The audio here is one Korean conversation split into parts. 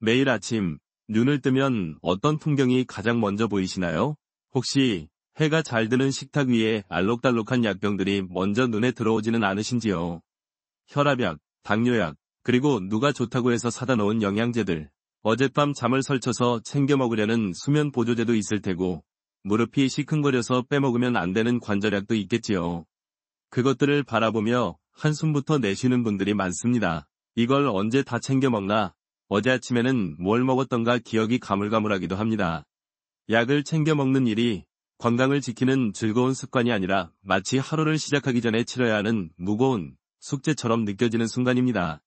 매일 아침 눈을 뜨면 어떤 풍경이 가장 먼저 보이시나요? 혹시 해가 잘 드는 식탁 위에 알록달록한 약병들이 먼저 눈에 들어오지는 않으신지요? 혈압약, 당뇨약, 그리고 누가 좋다고 해서 사다 놓은 영양제들, 어젯밤 잠을 설쳐서 챙겨 먹으려는 수면 보조제도 있을 테고, 무릎이 시큰거려서 빼먹으면 안 되는 관절약도 있겠지요. 그것들을 바라보며 한숨부터 내쉬는 분들이 많습니다. 이걸 언제 다 챙겨 먹나? 어제 아침에는 뭘 먹었던가 기억이 가물가물하기도 합니다. 약을 챙겨 먹는 일이 건강을 지키는 즐거운 습관이 아니라 마치 하루를 시작하기 전에 치러야 하는 무거운 숙제처럼 느껴지는 순간입니다.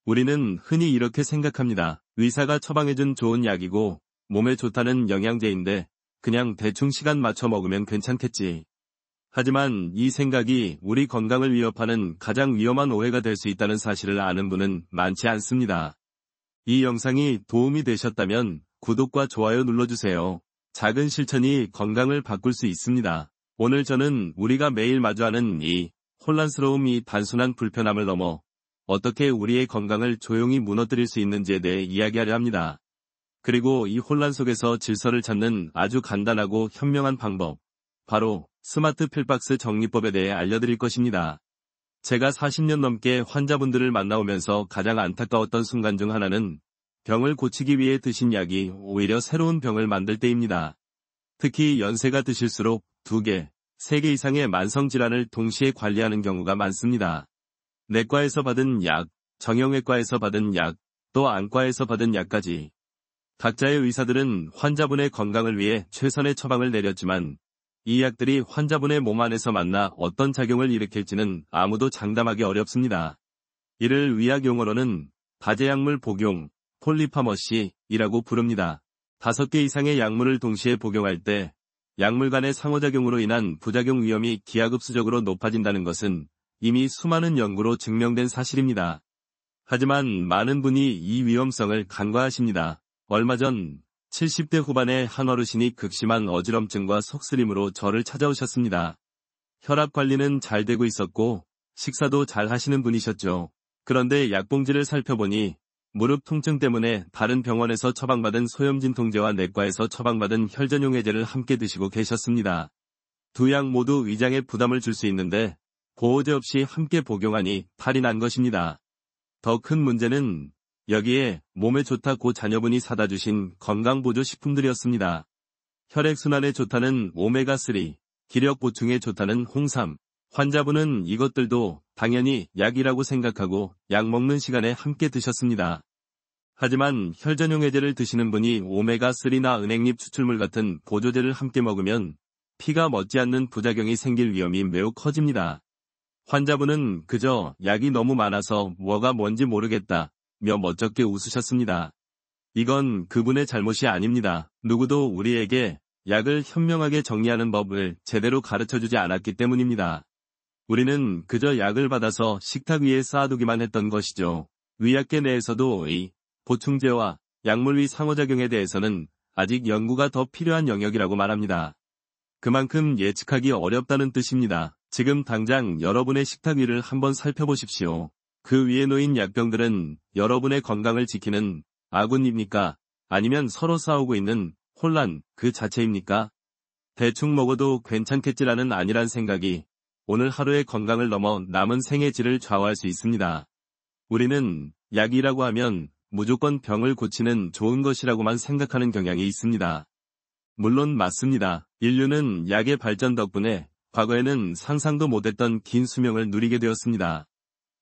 우리는 흔히 이렇게 생각합니다. 의사가 처방해준 좋은 약이고 몸에 좋다는 영양제인데 그냥 대충 시간 맞춰 먹으면 괜찮겠지. 하지만 이 생각이 우리 건강을 위협하는 가장 위험한 오해가 될 수 있다는 사실을 아는 분은 많지 않습니다. 이 영상이 도움이 되셨다면 구독과 좋아요 눌러주세요. 작은 실천이 건강을 바꿀 수 있습니다. 오늘 저는 우리가 매일 마주하는 이 혼란스러움이 단순한 불편함을 넘어 어떻게 우리의 건강을 조용히 무너뜨릴 수 있는지에 대해 이야기하려 합니다. 그리고 이 혼란 속에서 질서를 찾는 아주 간단하고 현명한 방법, 바로 스마트 필박스 정리법에 대해 알려드릴 것입니다. 제가 40년 넘게 환자분들을 만나오면서 가장 안타까웠던 순간 중 하나는 병을 고치기 위해 드신 약이 오히려 새로운 병을 만들 때입니다. 특히 연세가 드실수록 2개, 3개 이상의 만성질환을 동시에 관리하는 경우가 많습니다. 내과에서 받은 약, 정형외과에서 받은 약, 또 안과에서 받은 약까지. 각자의 의사들은 환자분의 건강을 위해 최선의 처방을 내렸지만 이 약들이 환자분의 몸 안에서 만나 어떤 작용을 일으킬지는 아무도 장담하기 어렵습니다. 이를 의학 용어로는 다제약물 복용, 폴리파머시이라고 부릅니다. 5개 이상의 약물을 동시에 복용할 때 약물 간의 상호작용으로 인한 부작용 위험이 기하급수적으로 높아진다는 것은 이미 수많은 연구로 증명된 사실입니다. 하지만 많은 분이 이 위험성을 간과하십니다. 얼마 전 70대 후반의 한 어르신이 극심한 어지럼증과 속쓰림으로 저를 찾아오셨습니다. 혈압 관리는 잘 되고 있었고 식사도 잘 하시는 분이셨죠. 그런데 약봉지를 살펴보니 무릎 통증 때문에 다른 병원에서 처방받은 소염진통제와 내과에서 처방받은 혈전용해제를 함께 드시고 계셨습니다. 2약 모두 위장에 부담을 줄 수 있는데 보호제 없이 함께 복용하니 탈이 난 것입니다. 더 큰 문제는 여기에 몸에 좋다고 자녀분이 사다 주신 건강보조 식품들이었습니다. 혈액순환에 좋다는 오메가3, 기력 보충에 좋다는 홍삼. 환자분은 이것들도 당연히 약이라고 생각하고 약 먹는 시간에 함께 드셨습니다. 하지만 혈전용해제를 드시는 분이 오메가3나 은행잎 추출물 같은 보조제를 함께 먹으면 피가 멎지 않는 부작용이 생길 위험이 매우 커집니다. 환자분은 그저 약이 너무 많아서 뭐가 뭔지 모르겠다 며 멋쩍게 웃으셨습니다. 이건 그분의 잘못이 아닙니다. 누구도 우리에게 약을 현명하게 정리하는 법을 제대로 가르쳐주지 않았기 때문입니다. 우리는 그저 약을 받아서 식탁 위에 쌓아두기만 했던 것이죠. 의학계 내에서도 이 보충제와 약물의 상호작용에 대해서는 아직 연구가 더 필요한 영역이라고 말합니다. 그만큼 예측하기 어렵다는 뜻입니다. 지금 당장 여러분의 식탁 위를 한번 살펴보십시오. 그 위에 놓인 약병들은 여러분의 건강을 지키는 아군입니까? 아니면 서로 싸우고 있는 혼란 그 자체입니까? 대충 먹어도 괜찮겠지라는 안일한 생각이 오늘 하루의 건강을 넘어 남은 생의 질을 좌우할 수 있습니다. 우리는 약이라고 하면 무조건 병을 고치는 좋은 것이라고만 생각하는 경향이 있습니다. 물론 맞습니다. 인류는 약의 발전 덕분에 과거에는 상상도 못했던 긴 수명을 누리게 되었습니다.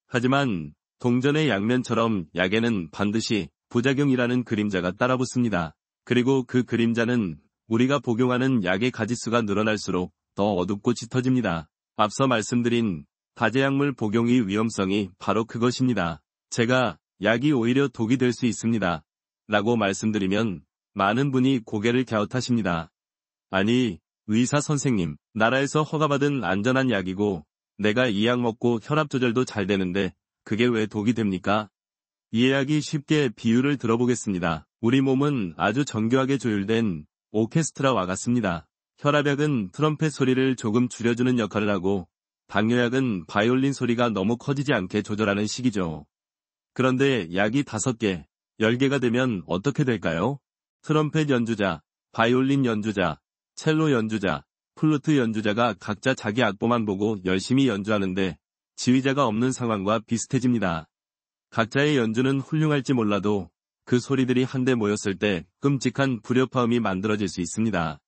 하지만 동전의 양면처럼 약에는 반드시 부작용이라는 그림자가 따라붙습니다. 그리고 그 그림자는 우리가 복용하는 약의 가짓수가 늘어날수록 더 어둡고 짙어집니다. 앞서 말씀드린 다제약물 복용의 위험성이 바로 그것입니다. 제가 약이 오히려 독이 될 수 있습니다. 라고 말씀드리면 많은 분이 고개를 갸웃하십니다. 아니, 의사 선생님, 나라에서 허가받은 안전한 약이고 내가 이 약 먹고 혈압 조절도 잘 되는데 그게 왜 독이 됩니까? 이해하기 쉽게 비유를 들어보겠습니다. 우리 몸은 아주 정교하게 조율된 오케스트라와 같습니다. 혈압약은 트럼펫 소리를 조금 줄여주는 역할을 하고 당뇨약은 바이올린 소리가 너무 커지지 않게 조절하는 식이죠. 그런데 약이 5개, 10개가 되면 어떻게 될까요? 트럼펫 연주자, 바이올린 연주자, 첼로 연주자, 플루트 연주자가 각자 자기 악보만 보고 열심히 연주하는데 지휘자가 없는 상황과 비슷해집니다. 각자의 연주는 훌륭할지 몰라도 그 소리들이 한데 모였을 때 끔찍한 불협화음이 만들어질 수 있습니다.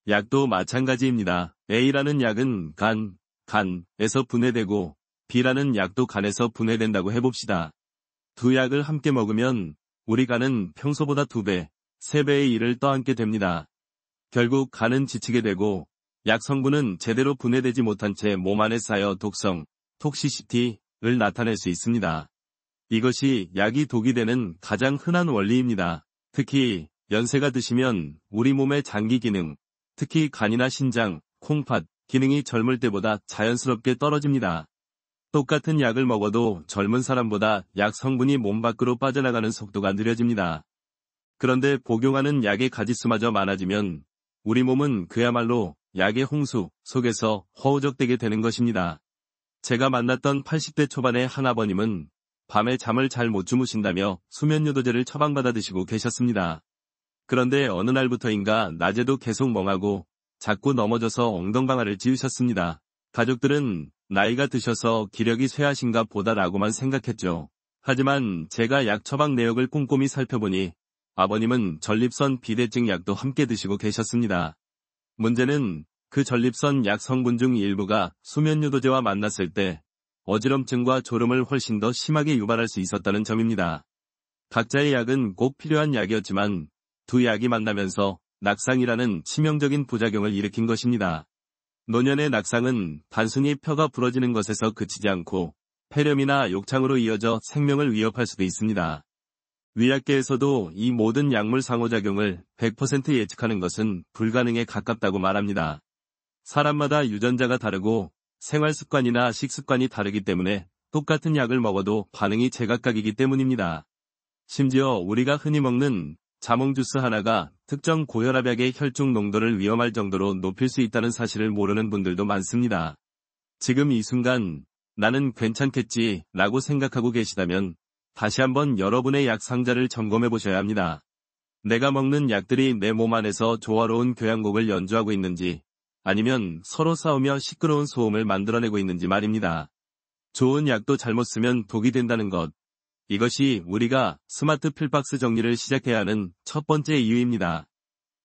약도 마찬가지입니다. A라는 약은 간에서 분해되고 B라는 약도 간에서 분해된다고 해봅시다. 두 약을 함께 먹으면 우리 간은 평소보다 2배, 3배의 일을 떠안게 됩니다. 결국 간은 지치게 되고 약 성분은 제대로 분해되지 못한 채 몸 안에 쌓여 독성, 톡시시티를 나타낼 수 있습니다. 이것이 약이 독이 되는 가장 흔한 원리입니다. 특히 연세가 드시면 우리 몸의 장기 기능, 특히 간이나 신장, 콩팥 기능이 젊을 때보다 자연스럽게 떨어집니다. 똑같은 약을 먹어도 젊은 사람보다 약 성분이 몸 밖으로 빠져나가는 속도가 느려집니다. 그런데 복용하는 약의 가짓수마저 많아지면 우리 몸은 그야말로 약의 홍수 속에서 허우적대게 되는 것입니다. 제가 만났던 80대 초반의 한 아버님은 밤에 잠을 잘 못 주무신다며 수면요도제를 처방받아 드시고 계셨습니다. 그런데 어느 날부터인가 낮에도 계속 멍하고 자꾸 넘어져서 엉덩방아를 찧으셨습니다. 가족들은 나이가 드셔서 기력이 쇠하신가 보다라고만 생각했죠. 하지만 제가 약 처방 내역을 꼼꼼히 살펴보니 아버님은 전립선 비대증 약도 함께 드시고 계셨습니다. 문제는 그 전립선 약 성분 중 일부가 수면요도제와 만났을 때 어지럼증과 졸음을 훨씬 더 심하게 유발할 수 있었다는 점입니다. 각자의 약은 꼭 필요한 약이었지만 두 약이 만나면서 낙상이라는 치명적인 부작용을 일으킨 것입니다. 노년의 낙상은 단순히 뼈가 부러지는 것에서 그치지 않고 폐렴이나 욕창으로 이어져 생명을 위협할 수도 있습니다. 의학계에서도 이 모든 약물 상호작용을 100% 예측하는 것은 불가능에 가깝다고 말합니다. 사람마다 유전자가 다르고 생활습관이나 식습관이 다르기 때문에 똑같은 약을 먹어도 반응이 제각각이기 때문입니다. 심지어 우리가 흔히 먹는 자몽 주스 하나가 특정 고혈압약의 혈중 농도를 위험할 정도로 높일 수 있다는 사실을 모르는 분들도 많습니다. 지금 이 순간 나는 괜찮겠지 라고 생각하고 계시다면 다시 한번 여러분의 약 상자를 점검해 보셔야 합니다. 내가 먹는 약들이 내 몸 안에서 조화로운 교향곡을 연주하고 있는지 아니면 서로 싸우며 시끄러운 소음을 만들어내고 있는지 말입니다. 좋은 약도 잘못 쓰면 독이 된다는 것. 이것이 우리가 스마트 필박스 정리를 시작해야 하는 첫 번째 이유입니다.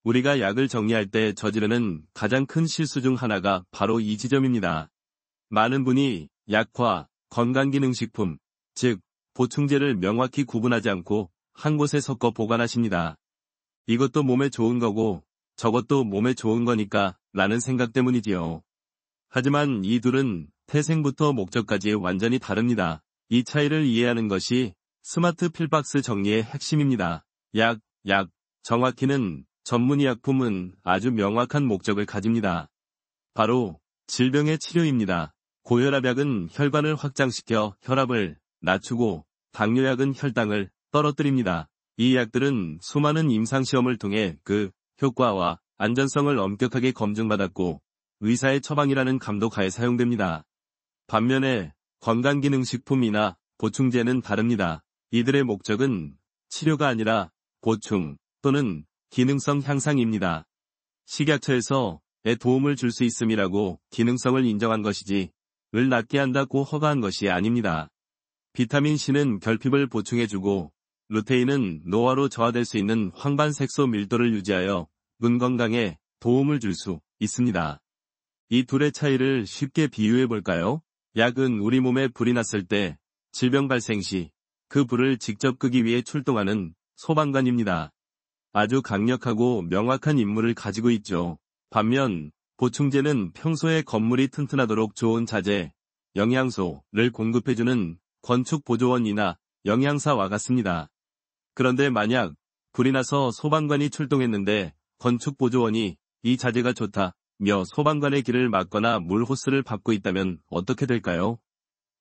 우리가 약을 정리할 때 저지르는 가장 큰 실수 중 하나가 바로 이 지점입니다. 많은 분이 약과 건강기능식품, 즉 보충제를 명확히 구분하지 않고 한 곳에 섞어 보관하십니다. 이것도 몸에 좋은 거고 저것도 몸에 좋은 거니까 라는 생각 때문이지요. 하지만 이 둘은 태생부터 목적까지 완전히 다릅니다. 이 차이를 이해하는 것이 스마트 필박스 정리의 핵심입니다. 약, 정확히는 전문의약품은 아주 명확한 목적을 가집니다. 바로 질병의 치료입니다. 고혈압약은 혈관을 확장시켜 혈압을 낮추고 당뇨약은 혈당을 떨어뜨립니다. 이 약들은 수많은 임상시험을 통해 그 효과와 안전성을 엄격하게 검증받았고 의사의 처방이라는 감독하에 사용됩니다. 반면에 건강기능식품이나 보충제는 다릅니다. 이들의 목적은 치료가 아니라 보충 또는 기능성 향상입니다. 식약처에서 에 도움을 줄 수 있음이라고 기능성을 인정한 것이지 을 낫게 한다고 허가한 것이 아닙니다. 비타민C는 결핍을 보충해주고 루테인은 노화로 저하될 수 있는 황반색소 밀도를 유지하여 눈 건강에 도움을 줄 수 있습니다. 이 둘의 차이를 쉽게 비유해 볼까요? 약은 우리 몸에 불이 났을 때 질병 발생 시 그 불을 직접 끄기 위해 출동하는 소방관입니다. 아주 강력하고 명확한 임무를 가지고 있죠. 반면 보충제는 평소에 건물이 튼튼하도록 좋은 자재, 영양소를 공급해주는 건축보조원이나 영양사와 같습니다. 그런데 만약 불이 나서 소방관이 출동했는데 건축보조원이 이 자재가 좋다며 소방관의 길을 막거나 물 호스를 밟고 있다면 어떻게 될까요?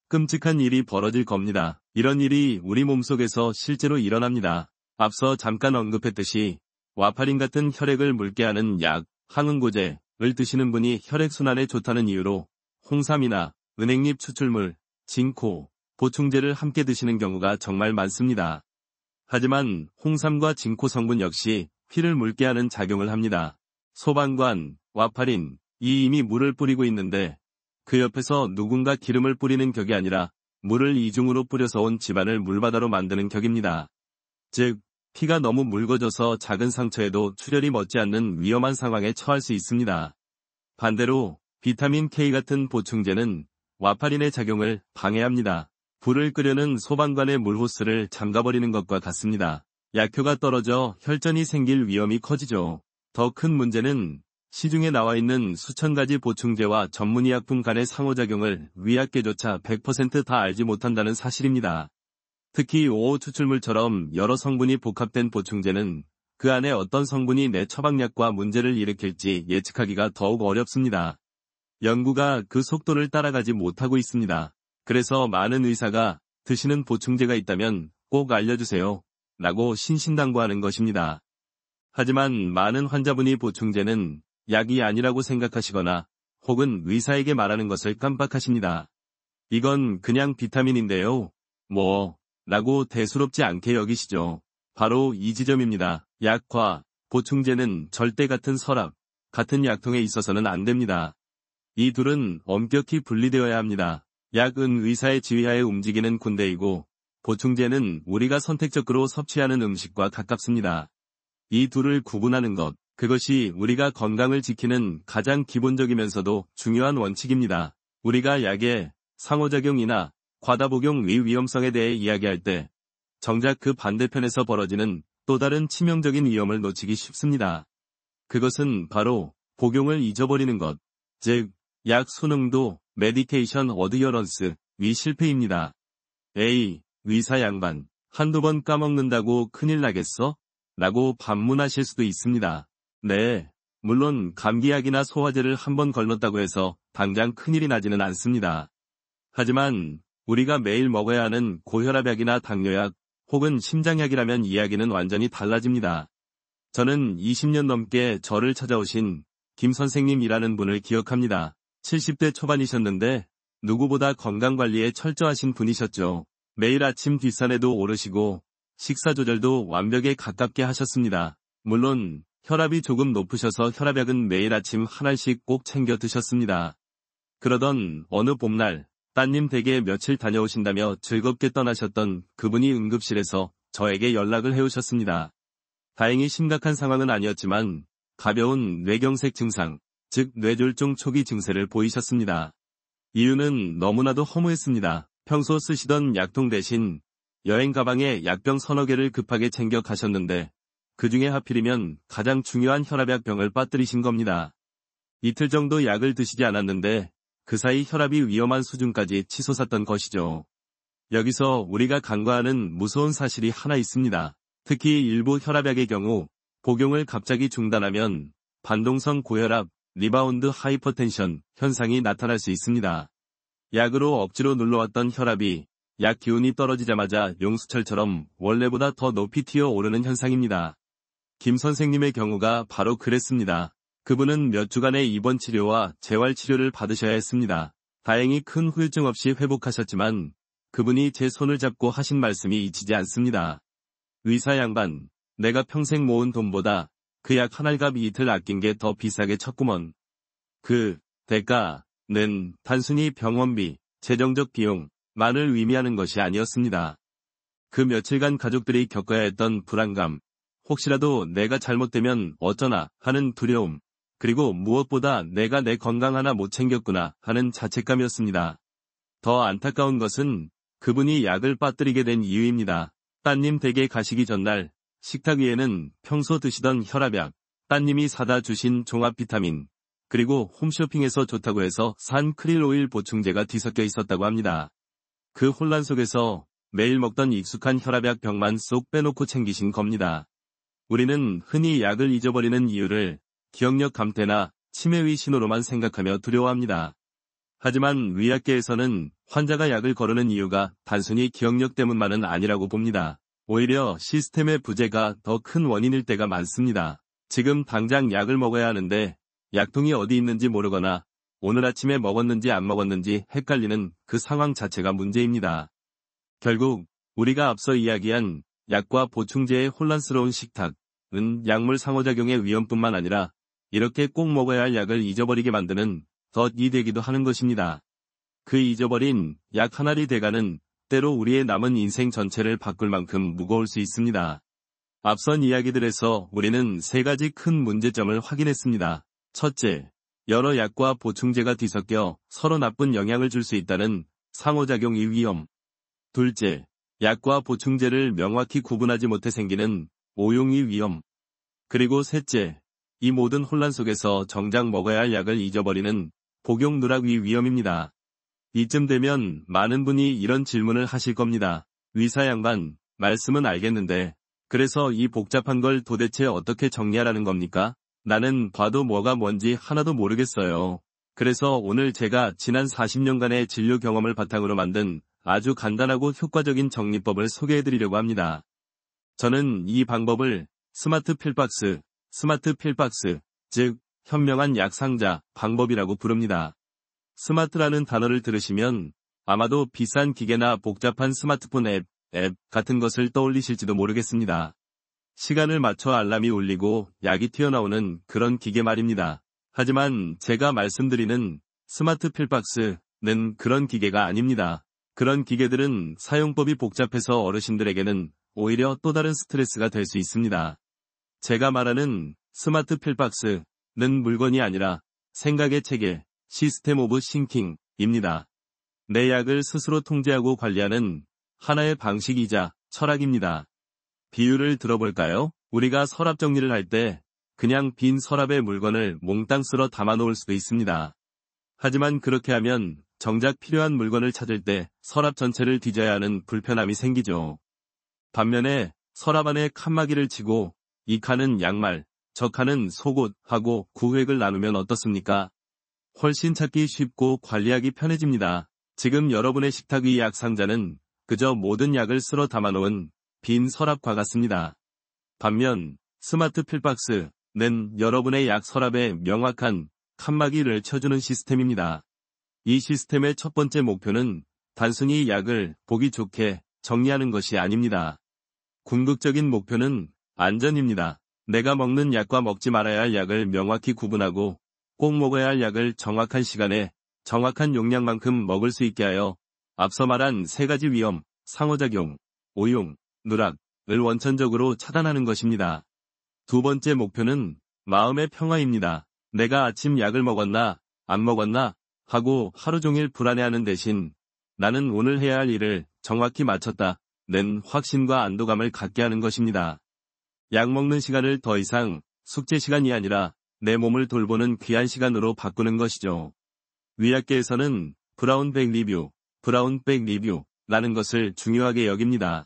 끔찍한 일이 벌어질 겁니다. 이런 일이 우리 몸속에서 실제로 일어납니다. 앞서 잠깐 언급했듯이 와파린 같은 혈액을 묽게 하는 약, 항응고제를 드시는 분이 혈액순환에 좋다는 이유로 홍삼이나 은행잎 추출물, 징코, 보충제를 함께 드시는 경우가 정말 많습니다. 하지만 홍삼과 진코 성분 역시 피를 묽게 하는 작용을 합니다. 소방관, 와파린, 이 이미 물을 뿌리고 있는데 그 옆에서 누군가 기름을 뿌리는 격이 아니라 물을 이중으로 뿌려서 온 집안을 물바다로 만드는 격입니다. 즉, 피가 너무 묽어져서 작은 상처에도 출혈이 멎지 않는 위험한 상황에 처할 수 있습니다. 반대로 비타민 K 같은 보충제는 와파린의 작용을 방해합니다. 불을 끄려는 소방관의 물호스를 잠가버리는 것과 같습니다. 약효가 떨어져 혈전이 생길 위험이 커지죠. 더 큰 문제는 시중에 나와 있는 수천 가지 보충제와 전문의약품 간의 상호작용을 의학계조차 100% 다 알지 못한다는 사실입니다. 특히 5호 추출물처럼 여러 성분이 복합된 보충제는 그 안에 어떤 성분이 내 처방약과 문제를 일으킬지 예측하기가 더욱 어렵습니다. 연구가 그 속도를 따라가지 못하고 있습니다. 그래서 많은 의사가 드시는 보충제가 있다면 꼭 알려주세요 라고 신신당부하는 것입니다. 하지만 많은 환자분이 보충제는 약이 아니라고 생각하시거나 혹은 의사에게 말하는 것을 깜빡하십니다. 이건 그냥 비타민인데요. 라고 대수롭지 않게 여기시죠. 바로 이 지점입니다. 약과 보충제는 절대 같은 서랍, 같은 약통에 있어서는 안 됩니다. 이 둘은 엄격히 분리되어야 합니다. 약은 의사의 지휘하에 움직이는 군대이고 보충제는 우리가 선택적으로 섭취하는 음식과 가깝습니다. 이 둘을 구분하는 것, 그것이 우리가 건강을 지키는 가장 기본적이면서도 중요한 원칙입니다. 우리가 약의 상호작용이나 과다복용 위험성에 대해 이야기할 때 정작 그 반대편에서 벌어지는 또 다른 치명적인 위험을 놓치기 쉽습니다. 그것은 바로 복용을 잊어버리는 것, 즉 약 순응도 메디케이션 어드어런스 위 실패입니다. A. 의사 양반, 한두 번 까먹는다고 큰일 나겠어? 라고 반문하실 수도 있습니다. 네, 물론 감기약이나 소화제를 한번 걸렀다고 해서 당장 큰일이 나지는 않습니다. 하지만 우리가 매일 먹어야 하는 고혈압약이나 당뇨약 혹은 심장약이라면 이야기는 완전히 달라집니다. 저는 20년 넘게 저를 찾아오신 김 선생님이라는 분을 기억합니다. 70대 초반이셨는데 누구보다 건강관리에 철저하신 분이셨죠. 매일 아침 뒷산에도 오르시고 식사 조절도 완벽에 가깝게 하셨습니다. 물론 혈압이 조금 높으셔서 혈압약은 매일 아침 한 알씩 꼭 챙겨 드셨습니다. 그러던 어느 봄날 따님 댁에 며칠 다녀오신다며 즐겁게 떠나셨던 그분이 응급실에서 저에게 연락을 해오셨습니다. 다행히 심각한 상황은 아니었지만 가벼운 뇌경색 증상, 즉 뇌졸중 초기 증세를 보이셨습니다. 이유는 너무나도 허무했습니다. 평소 쓰시던 약통 대신 여행 가방에 약병 서너 개를 급하게 챙겨 가셨는데 그 중에 하필이면 가장 중요한 혈압약 병을 빠뜨리신 겁니다. 이틀 정도 약을 드시지 않았는데 그 사이 혈압이 위험한 수준까지 치솟았던 것이죠. 여기서 우리가 간과하는 무서운 사실이 하나 있습니다. 특히 일부 혈압약의 경우 복용을 갑자기 중단하면 반동성 고혈압, 리바운드 하이퍼텐션 현상이 나타날 수 있습니다. 약으로 억지로 눌러왔던 혈압이 약 기운이 떨어지자마자 용수철처럼 원래보다 더 높이 튀어오르는 현상입니다. 김 선생님의 경우가 바로 그랬습니다. 그분은 몇 주간의 입원 치료와 재활 치료를 받으셔야 했습니다. 다행히 큰 후유증 없이 회복하셨지만 그분이 제 손을 잡고 하신 말씀이 잊히지 않습니다. 의사 양반, 내가 평생 모은 돈보다 그 약 한 알값 이틀 아낀 게 더 비싸게 쳤구먼. 그 대가는 단순히 병원비, 재정적 비용만을 의미하는 것이 아니었습니다. 그 며칠간 가족들이 겪어야 했던 불안감, 혹시라도 내가 잘못되면 어쩌나 하는 두려움, 그리고 무엇보다 내가 내 건강 하나 못 챙겼구나 하는 자책감이었습니다. 더 안타까운 것은 그분이 약을 빠뜨리게 된 이유입니다. 따님 댁에 가시기 전날 식탁 위에는 평소 드시던 혈압약, 따님이 사다 주신 종합 비타민, 그리고 홈쇼핑에서 좋다고 해서 산 크릴 오일 보충제가 뒤섞여 있었다고 합니다. 그 혼란 속에서 매일 먹던 익숙한 혈압약 병만 쏙 빼놓고 챙기신 겁니다. 우리는 흔히 약을 잊어버리는 이유를 기억력 감퇴나 치매의 신호로만 생각하며 두려워합니다. 하지만 의학계에서는 환자가 약을 거르는 이유가 단순히 기억력 때문만은 아니라고 봅니다. 오히려 시스템의 부재가 더 큰 원인일 때가 많습니다. 지금 당장 약을 먹어야 하는데 약통이 어디 있는지 모르거나 오늘 아침에 먹었는지 안 먹었는지 헷갈리는 그 상황 자체가 문제입니다. 결국 우리가 앞서 이야기한 약과 보충제의 혼란스러운 식탁은 약물 상호작용의 위험뿐만 아니라 이렇게 꼭 먹어야 할 약을 잊어버리게 만드는 덫이 되기도 하는 것입니다. 그 잊어버린 약 한 알이 돼가는 때로 우리의 남은 인생 전체를 바꿀 만큼 무거울 수 있습니다. 앞선 이야기들에서 우리는 세 가지 큰 문제점을 확인했습니다. 첫째, 여러 약과 보충제가 뒤섞여 서로 나쁜 영향을 줄 수 있다는 상호작용의 위험. 둘째, 약과 보충제를 명확히 구분하지 못해 생기는 오용의 위험. 그리고 셋째, 이 모든 혼란 속에서 정작 먹어야 할 약을 잊어버리는 복용 누락의 위험입니다. 이쯤 되면 많은 분이 이런 질문을 하실 겁니다. 의사 양반, 말씀은 알겠는데 그래서 이 복잡한 걸 도대체 어떻게 정리하라는 겁니까? 나는 봐도 뭐가 뭔지 하나도 모르겠어요. 그래서 오늘 제가 지난 40년간의 진료 경험을 바탕으로 만든 아주 간단하고 효과적인 정리법을 소개해드리려고 합니다. 저는 이 방법을 스마트 필박스, 즉 현명한 약 상자 방법이라고 부릅니다. 스마트라는 단어를 들으시면 아마도 비싼 기계나 복잡한 스마트폰 앱 같은 것을 떠올리실지도 모르겠습니다. 시간을 맞춰 알람이 울리고 약이 튀어나오는 그런 기계 말입니다. 하지만 제가 말씀드리는 스마트 필박스는 그런 기계가 아닙니다. 그런 기계들은 사용법이 복잡해서 어르신들에게는 오히려 또 다른 스트레스가 될 수 있습니다. 제가 말하는 스마트 필박스는 물건이 아니라 생각의 체계, 시스템 오브 싱킹입니다. 내 약을 스스로 통제하고 관리하는 하나의 방식이자 철학입니다. 비유를 들어볼까요? 우리가 서랍 정리를 할 때 그냥 빈 서랍에 물건을 몽땅 쓸어 담아놓을 수도 있습니다. 하지만 그렇게 하면 정작 필요한 물건을 찾을 때 서랍 전체를 뒤져야 하는 불편함이 생기죠. 반면에 서랍 안에 칸막이를 치고 이 칸은 양말, 저 칸은 속옷하고 구획을 나누면 어떻습니까? 훨씬 찾기 쉽고 관리하기 편해집니다. 지금 여러분의 식탁 위 약 상자는 그저 모든 약을 쓸어 담아놓은 빈 서랍과 같습니다. 반면 스마트 필박스는 여러분의 약 서랍에 명확한 칸막이를 쳐주는 시스템입니다. 이 시스템의 첫 번째 목표는 단순히 약을 보기 좋게 정리하는 것이 아닙니다. 궁극적인 목표는 안전입니다. 내가 먹는 약과 먹지 말아야 할 약을 명확히 구분하고 꼭 먹어야 할 약을 정확한 시간에 정확한 용량만큼 먹을 수 있게 하여 앞서 말한 세 가지 위험, 상호작용, 오용, 누락을 원천적으로 차단하는 것입니다. 두 번째 목표는 마음의 평화입니다. 내가 아침 약을 먹었나, 안 먹었나 하고 하루 종일 불안해하는 대신 나는 오늘 해야 할 일을 정확히 마쳤다는 확신과 안도감을 갖게 하는 것입니다. 약 먹는 시간을 더 이상 숙제 시간이 아니라 내 몸을 돌보는 귀한 시간으로 바꾸는 것이죠. 의학계에서는 브라운백 리뷰라는 것을 중요하게 여깁니다.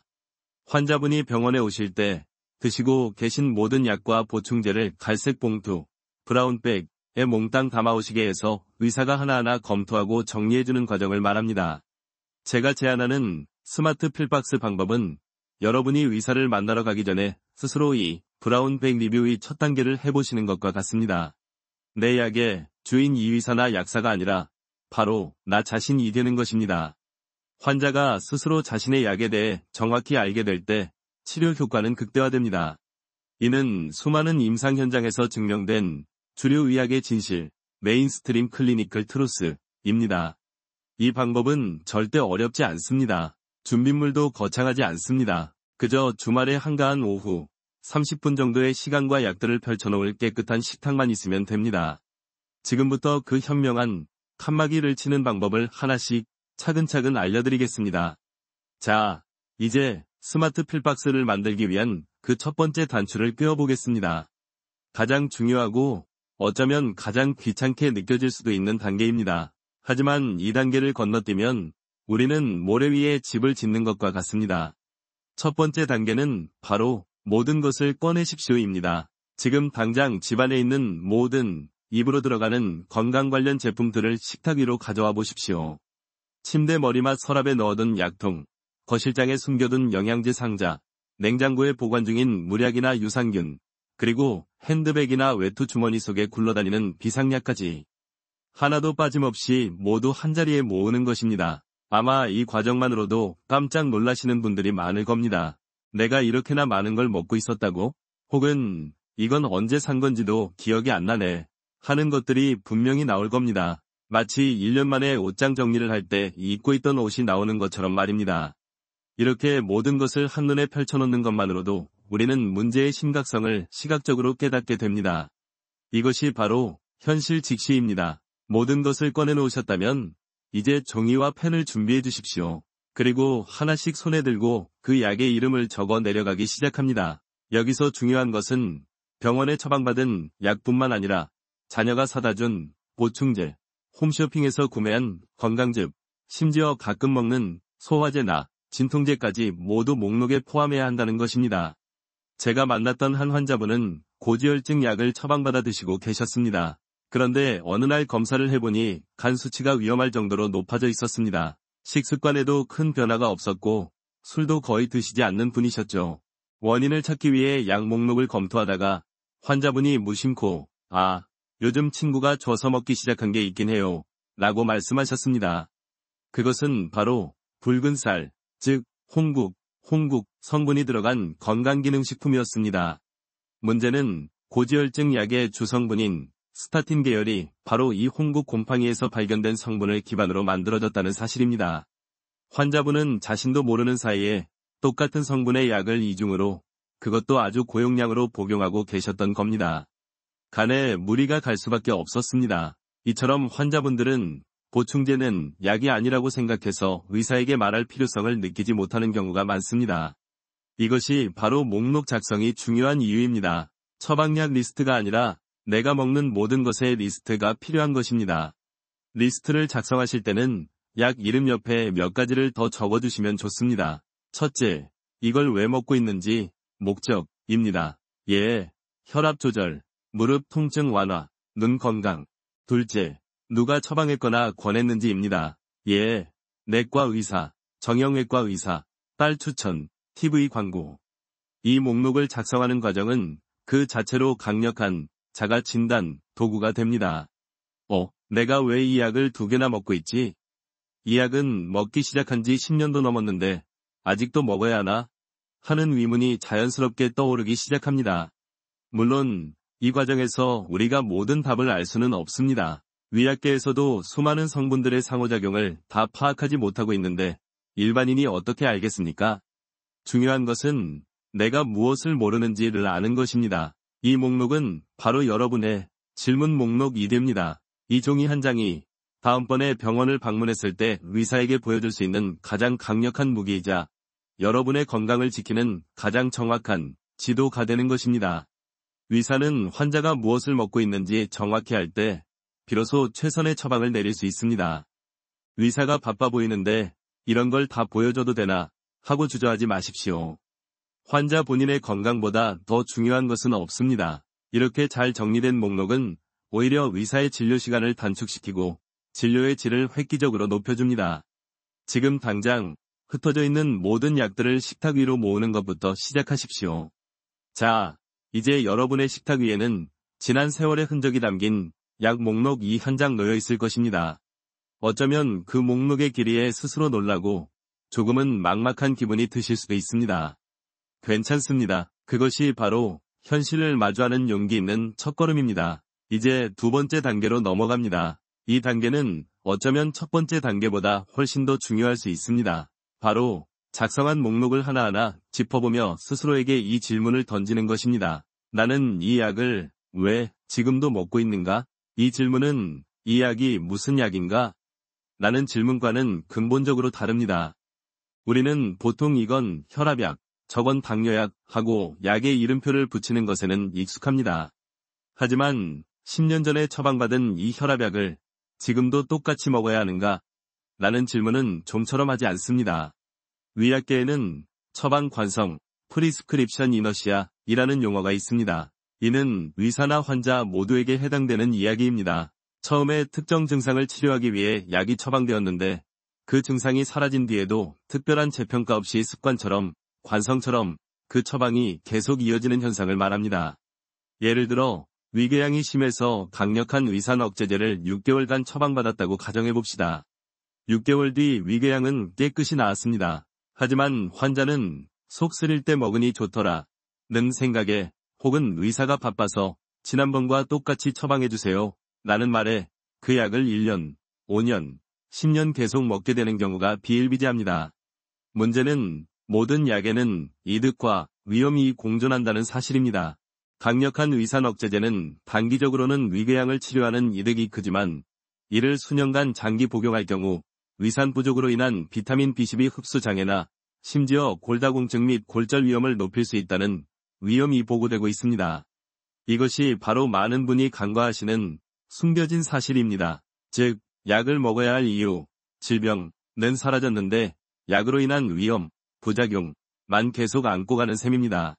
환자분이 병원에 오실 때 드시고 계신 모든 약과 보충제를 갈색 봉투, 브라운백에 몽땅 담아오시게 해서 의사가 하나하나 검토하고 정리해주는 과정을 말합니다. 제가 제안하는 스마트 필박스 방법은 여러분이 의사를 만나러 가기 전에 스스로 이 브라운백 리뷰의 첫 단계를 해보시는 것과 같습니다. 내 약의 주인 이 의사나 약사가 아니라 바로 나 자신이 되는 것입니다. 환자가 스스로 자신의 약에 대해 정확히 알게 될 때 치료 효과는 극대화됩니다. 이는 수많은 임상 현장에서 증명된 주류 의학의 진실, 메인스트림 클리니컬 트루스입니다. 이 방법은 절대 어렵지 않습니다. 준비물도 거창하지 않습니다. 그저 주말의 한가한 오후 30분 정도의 시간과 약들을 펼쳐놓을 깨끗한 식탁만 있으면 됩니다. 지금부터 그 현명한 칸막이를 치는 방법을 하나씩 차근차근 알려드리겠습니다. 자, 이제 스마트 필박스를 만들기 위한 그 첫 번째 단추를 꿰어보겠습니다. 가장 중요하고 어쩌면 가장 귀찮게 느껴질 수도 있는 단계입니다. 하지만 이 단계를 건너뛰면 우리는 모래 위에 집을 짓는 것과 같습니다. 첫 번째 단계는 바로 모든 것을 꺼내십시오입니다. 지금 당장 집안에 있는 모든 입으로 들어가는 건강 관련 제품들을 식탁 위로 가져와 보십시오. 침대 머리맡 서랍에 넣어둔 약통, 거실장에 숨겨둔 영양제 상자, 냉장고에 보관 중인 물약이나 유산균, 그리고 핸드백이나 외투 주머니 속에 굴러다니는 비상약까지 하나도 빠짐없이 모두 한자리에 모으는 것입니다. 아마 이 과정만으로도 깜짝 놀라시는 분들이 많을 겁니다. 내가 이렇게나 많은 걸 먹고 있었다고? 혹은 이건 언제 산 건지도 기억이 안 나네. 하는 것들이 분명히 나올 겁니다. 마치 1년 만에 옷장 정리를 할 때 입고 있던 옷이 나오는 것처럼 말입니다. 이렇게 모든 것을 한눈에 펼쳐놓는 것만으로도 우리는 문제의 심각성을 시각적으로 깨닫게 됩니다. 이것이 바로 현실 직시입니다. 모든 것을 꺼내놓으셨다면 이제 종이와 펜을 준비해 주십시오. 그리고 하나씩 손에 들고 그 약의 이름을 적어 내려가기 시작합니다. 여기서 중요한 것은 병원에 처방받은 약뿐만 아니라 자녀가 사다 준 보충제, 홈쇼핑에서 구매한 건강즙, 심지어 가끔 먹는 소화제나 진통제까지 모두 목록에 포함해야 한다는 것입니다. 제가 만났던 한 환자분은 고지혈증 약을 처방받아 드시고 계셨습니다. 그런데 어느 날 검사를 해보니 간 수치가 위험할 정도로 높아져 있었습니다. 식습관에도 큰 변화가 없었고 술도 거의 드시지 않는 분이셨죠. 원인을 찾기 위해 약 목록을 검토하다가 환자분이 무심코 요즘 친구가 줘서 먹기 시작한 게 있긴 해요 라고 말씀하셨습니다. 그것은 바로 붉은 쌀, 즉 홍국 성분이 들어간 건강기능식품이었습니다. 문제는 고지혈증 약의 주성분인 스타틴 계열이 바로 이 홍국 곰팡이에서 발견된 성분을 기반으로 만들어졌다는 사실입니다. 환자분은 자신도 모르는 사이에 똑같은 성분의 약을 이중으로, 그것도 아주 고용량으로 복용하고 계셨던 겁니다. 간에 무리가 갈 수밖에 없었습니다. 이처럼 환자분들은 보충제는 약이 아니라고 생각해서 의사에게 말할 필요성을 느끼지 못하는 경우가 많습니다. 이것이 바로 목록 작성이 중요한 이유입니다. 처방약 리스트가 아니라 내가 먹는 모든 것의 리스트가 필요한 것입니다. 리스트를 작성하실 때는 약 이름 옆에 몇 가지를 더 적어주시면 좋습니다. 첫째, 이걸 왜 먹고 있는지 목적입니다. 예, 혈압 조절, 무릎 통증 완화, 눈 건강. 둘째, 누가 처방했거나 권했는지입니다. 예, 내과 의사, 정형외과 의사, 딸 추천, TV 광고. 이 목록을 작성하는 과정은 그 자체로 강력한 자가 진단 도구가 됩니다. 내가 왜 이 약을 2개나 먹고 있지? 이 약은 먹기 시작한 지 10년도 넘었는데 아직도 먹어야 하나? 하는 의문이 자연스럽게 떠오르기 시작합니다. 물론 이 과정에서 우리가 모든 답을 알 수는 없습니다. 의학계에서도 수많은 성분들의 상호작용을 다 파악하지 못하고 있는데 일반인이 어떻게 알겠습니까? 중요한 것은 내가 무엇을 모르는지를 아는 것입니다. 이 목록은 바로 여러분의 질문 목록이 됩니다. 이 종이 한 장이 다음번에 병원을 방문했을 때 의사에게 보여줄 수 있는 가장 강력한 무기이자 여러분의 건강을 지키는 가장 정확한 지도가 되는 것입니다. 의사는 환자가 무엇을 먹고 있는지 정확히 알 때 비로소 최선의 처방을 내릴 수 있습니다. 의사가 바빠 보이는데 이런 걸 다 보여줘도 되나 하고 주저하지 마십시오. 환자 본인의 건강보다 더 중요한 것은 없습니다. 이렇게 잘 정리된 목록은 오히려 의사의 진료 시간을 단축시키고 진료의 질을 획기적으로 높여줍니다. 지금 당장 흩어져 있는 모든 약들을 식탁 위로 모으는 것부터 시작하십시오. 자, 이제 여러분의 식탁 위에는 지난 세월의 흔적이 담긴 약 목록 이 한 장 놓여 있을 것입니다. 어쩌면 그 목록의 길이에 스스로 놀라고 조금은 막막한 기분이 드실 수도 있습니다. 괜찮습니다. 그것이 바로 현실을 마주하는 용기 있는 첫걸음입니다. 이제 2번째 단계로 넘어갑니다. 이 단계는 어쩌면 첫 번째 단계보다 훨씬 더 중요할 수 있습니다. 바로 작성한 목록을 하나하나 짚어보며 스스로에게 이 질문을 던지는 것입니다. 나는 이 약을 왜 지금도 먹고 있는가? 이 질문은 이 약이 무슨 약인가? 라는 질문과는 근본적으로 다릅니다. 우리는 보통 이건 혈압약, 저건 당뇨약 하고 약의 이름표를 붙이는 것에는 익숙합니다. 하지만 10년 전에 처방받은 이 혈압약을 지금도 똑같이 먹어야 하는가? 라는 질문은 좀처럼 하지 않습니다. 의학계에는 처방 관성, 프리스크립션 이너시아이라는 용어가 있습니다. 이는 의사나 환자 모두에게 해당되는 이야기입니다. 처음에 특정 증상을 치료하기 위해 약이 처방되었는데 그 증상이 사라진 뒤에도 특별한 재평가 없이 습관처럼, 관성처럼 그 처방이 계속 이어지는 현상을 말합니다. 예를 들어 위궤양이 심해서 강력한 위산 억제제를 6개월간 처방받았다고 가정해봅시다. 6개월 뒤 위궤양은 깨끗이 나았습니다. 하지만 환자는 속 쓰릴 때 먹으니 좋더라 는 생각에 혹은 의사가 바빠서 지난번과 똑같이 처방해주세요 라는 말에 그 약을 1년, 5년, 10년 계속 먹게 되는 경우가 비일비재합니다. 문제는 모든 약에는 이득과 위험이 공존한다는 사실입니다. 강력한 위산 억제제는 단기적으로는 위궤양을 치료하는 이득이 크지만 이를 수년간 장기 복용할 경우 위산 부족으로 인한 비타민 B12 흡수 장애나 심지어 골다공증 및 골절 위험을 높일 수 있다는 위험이 보고되고 있습니다. 이것이 바로 많은 분이 간과하시는 숨겨진 사실입니다. 즉, 약을 먹어야 할 이유, 질병은 사라졌는데 약으로 인한 위험, 부작용만 계속 안고 가는 셈입니다.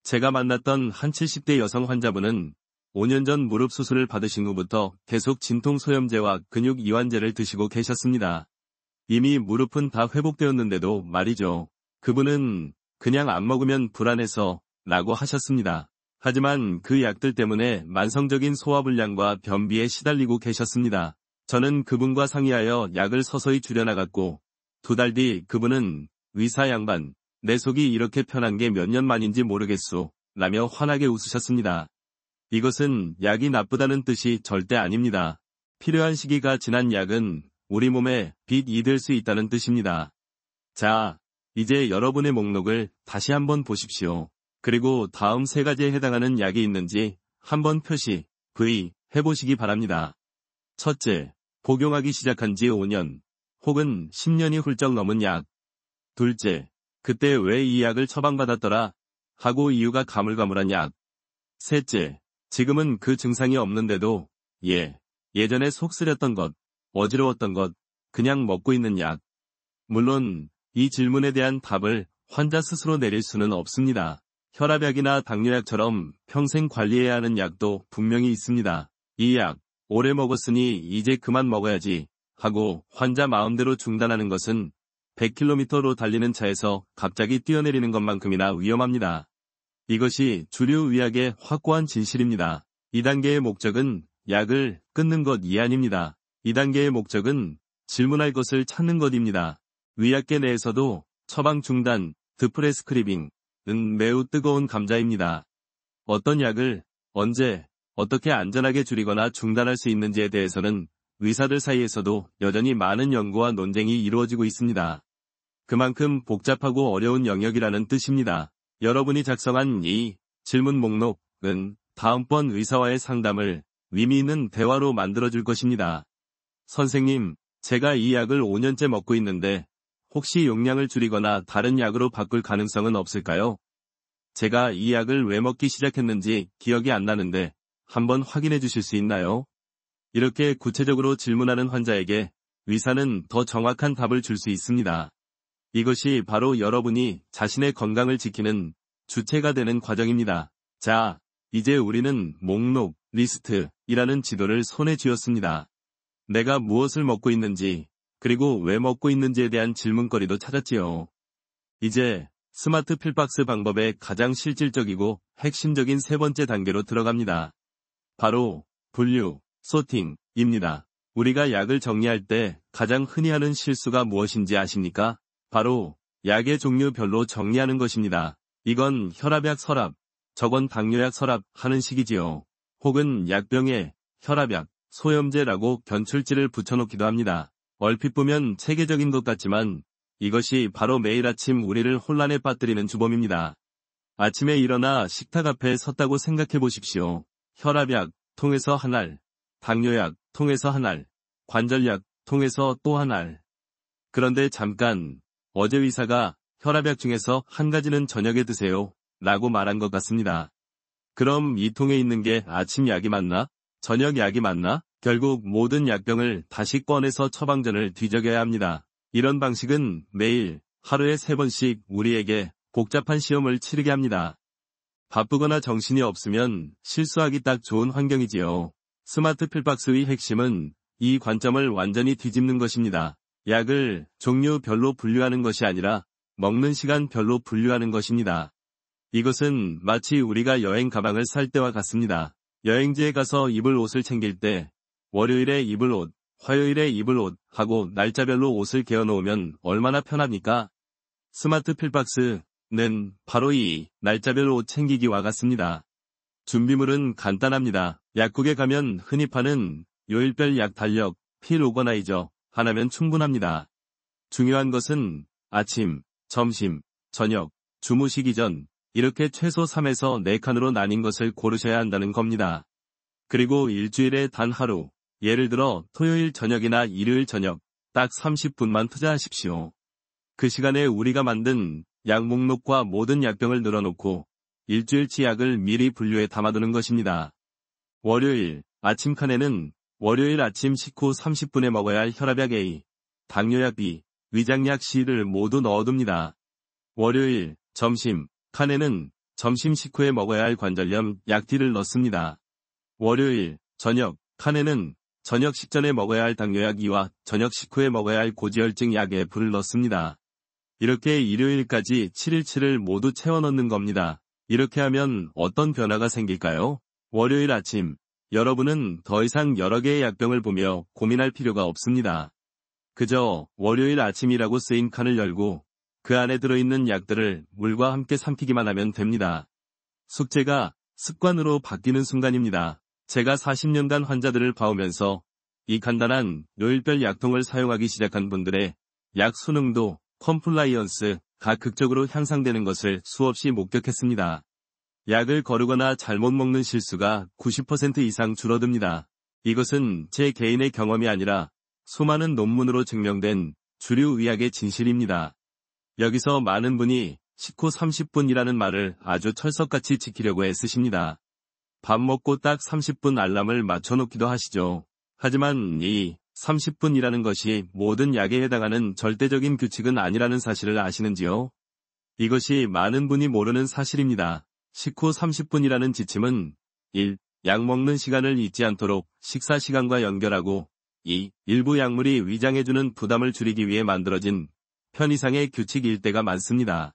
제가 만났던 한 70대 여성 환자분은 5년 전 무릎 수술을 받으신 후부터 계속 진통소염제와 근육 이완제를 드시고 계셨습니다. 이미 무릎은 다 회복되었는데도 말이죠. 그분은 그냥 안 먹으면 불안해서 라고 하셨습니다. 하지만 그 약들 때문에 만성적인 소화불량과 변비에 시달리고 계셨습니다. 저는 그분과 상의하여 약을 서서히 줄여나갔고 2달 뒤 그분은 의사 양반, 내 속이 이렇게 편한 게 몇 년 만인지 모르겠소 라며 환하게 웃으셨습니다. 이것은 약이 나쁘다는 뜻이 절대 아닙니다. 필요한 시기가 지난 약은 우리 몸에 빚이 될 수 있다는 뜻입니다. 자, 이제 여러분의 목록을 다시 한번 보십시오. 그리고 다음 3가지에 해당하는 약이 있는지 한번 표시, V, 해보시기 바랍니다. 첫째, 복용하기 시작한 지 5년 혹은 10년이 훌쩍 넘은 약. 둘째, 그때 왜 이 약을 처방받았더라 하고 이유가 가물가물한 약. 셋째, 지금은 그 증상이 없는데도 예전에 속 쓰렸던 것, 어지러웠던 것, 그냥 먹고 있는 약. 물론 이 질문에 대한 답을 환자 스스로 내릴 수는 없습니다. 혈압약이나 당뇨약처럼 평생 관리해야 하는 약도 분명히 있습니다. 이 약, 오래 먹었으니 이제 그만 먹어야지 하고 환자 마음대로 중단하는 것은 100km로 달리는 차에서 갑자기 뛰어내리는 것만큼이나 위험합니다. 이것이 주류 의학의 확고한 진실입니다. 2단계의 목적은 약을 끊는 것이 아닙니다. 2단계의 목적은 질문할 것을 찾는 것입니다. 의학계 내에서도 처방 중단, 드프레스크리빙은 매우 뜨거운 감자입니다. 어떤 약을 언제, 어떻게 안전하게 줄이거나 중단할 수 있는지에 대해서는 의사들 사이에서도 여전히 많은 연구와 논쟁이 이루어지고 있습니다. 그만큼 복잡하고 어려운 영역이라는 뜻입니다. 여러분이 작성한 이 질문 목록은 다음번 의사와의 상담을 의미 있는 대화로 만들어줄 것입니다. 선생님, 제가 이 약을 5년째 먹고 있는데 혹시 용량을 줄이거나 다른 약으로 바꿀 가능성은 없을까요? 제가 이 약을 왜 먹기 시작했는지 기억이 안 나는데 한번 확인해 주실 수 있나요? 이렇게 구체적으로 질문하는 환자에게 의사는 더 정확한 답을 줄 수 있습니다. 이것이 바로 여러분이 자신의 건강을 지키는 주체가 되는 과정입니다. 자, 이제 우리는 목록, 리스트이라는 지도를 손에 쥐었습니다. 내가 무엇을 먹고 있는지, 그리고 왜 먹고 있는지에 대한 질문거리도 찾았지요. 이제 스마트 필박스 방법의 가장 실질적이고 핵심적인 3번째 단계로 들어갑니다. 바로 분류, 소팅입니다. 우리가 약을 정리할 때 가장 흔히 하는 실수가 무엇인지 아십니까? 바로 약의 종류별로 정리하는 것입니다. 이건 혈압약 서랍, 저건 당뇨약 서랍 하는 식이지요. 혹은 약병에 혈압약, 소염제라고 견출지를 붙여놓기도 합니다. 얼핏 보면 체계적인 것 같지만 이것이 바로 매일 아침 우리를 혼란에 빠뜨리는 주범입니다. 아침에 일어나 식탁 앞에 섰다고 생각해 보십시오. 혈압약, 통에서 한 알, 당뇨약, 통에서 한 알, 관절약, 통에서 또 한 알. 그런데 잠깐, 어제 의사가 혈압약 중에서 한 가지는 저녁에 드세요 라고 말한 것 같습니다. 그럼 이 통에 있는 게 아침 약이 맞나? 저녁 약이 맞나? 결국 모든 약병을 다시 꺼내서 처방전을 뒤적여야 합니다. 이런 방식은 매일 하루에 3번씩 우리에게 복잡한 시험을 치르게 합니다. 바쁘거나 정신이 없으면 실수하기 딱 좋은 환경이지요. 스마트 필박스의 핵심은 이 관점을 완전히 뒤집는 것입니다. 약을 종류별로 분류하는 것이 아니라 먹는 시간별로 분류하는 것입니다. 이것은 마치 우리가 여행 가방을 살 때와 같습니다. 여행지에 가서 입을 옷을 챙길 때 월요일에 입을 옷, 화요일에 입을 옷 하고 날짜별로 옷을 개어 놓으면 얼마나 편합니까? 스마트 필박스는 는 바로 이 날짜별 옷 챙기기와 같습니다. 준비물은 간단합니다. 약국에 가면 흔히 파는 요일별 약 달력, 필 오거나이저 하나면 충분합니다. 중요한 것은 아침, 점심, 저녁, 주무시기 전 이렇게 최소 3에서 4칸으로 나뉜 것을 고르셔야 한다는 겁니다. 그리고 일주일에 단 하루, 예를 들어 토요일 저녁이나 일요일 저녁 딱 30분만 투자하십시오. 그 시간에 우리가 만든 약 목록과 모든 약병을 늘어놓고 일주일치 약을 미리 분류해 담아두는 것입니다. 월요일 아침 칸에는 월요일 아침 식후 30분에 먹어야 할 혈압약 A, 당뇨약 B, 위장약 C를 모두 넣어둡니다. 월요일 점심 칸에는 점심 식후에 먹어야 할 관절염 약 D를 넣습니다. 월요일 저녁 칸에는 저녁 식전에 먹어야 할 당뇨약 E와 저녁 식후에 먹어야 할 고지혈증 약 F를 넣습니다. 이렇게 일요일까지 7일치를 모두 채워 넣는 겁니다. 이렇게 하면 어떤 변화가 생길까요? 월요일 아침, 여러분은 더 이상 여러 개의 약병을 보며 고민할 필요가 없습니다. 그저 월요일 아침이라고 쓰인 칸을 열고 그 안에 들어있는 약들을 물과 함께 삼키기만 하면 됩니다. 숙제가 습관으로 바뀌는 순간입니다. 제가 40년간 환자들을 봐오면서 이 간단한 요일별 약통을 사용하기 시작한 분들의 약 수능도 컴플라이언스가 극적으로 향상되는 것을 수없이 목격했습니다. 약을 거르거나 잘못 먹는 실수가 90% 이상 줄어듭니다. 이것은 제 개인의 경험이 아니라 수많은 논문으로 증명된 주류 의학의 진실입니다. 여기서 많은 분이 식후 30분이라는 말을 아주 철석같이 지키려고 애쓰십니다. 밥 먹고 딱 30분 알람을 맞춰놓기도 하시죠. 하지만 이 30분이라는 것이 모든 약에 해당하는 절대적인 규칙은 아니라는 사실을 아시는지요? 이것이 많은 분이 모르는 사실입니다. 식후 30분이라는 지침은 1. 약 먹는 시간을 잊지 않도록 식사 시간과 연결하고 2. 일부 약물이 위장해주는 부담을 줄이기 위해 만들어진 편의상의 규칙일 때가 많습니다.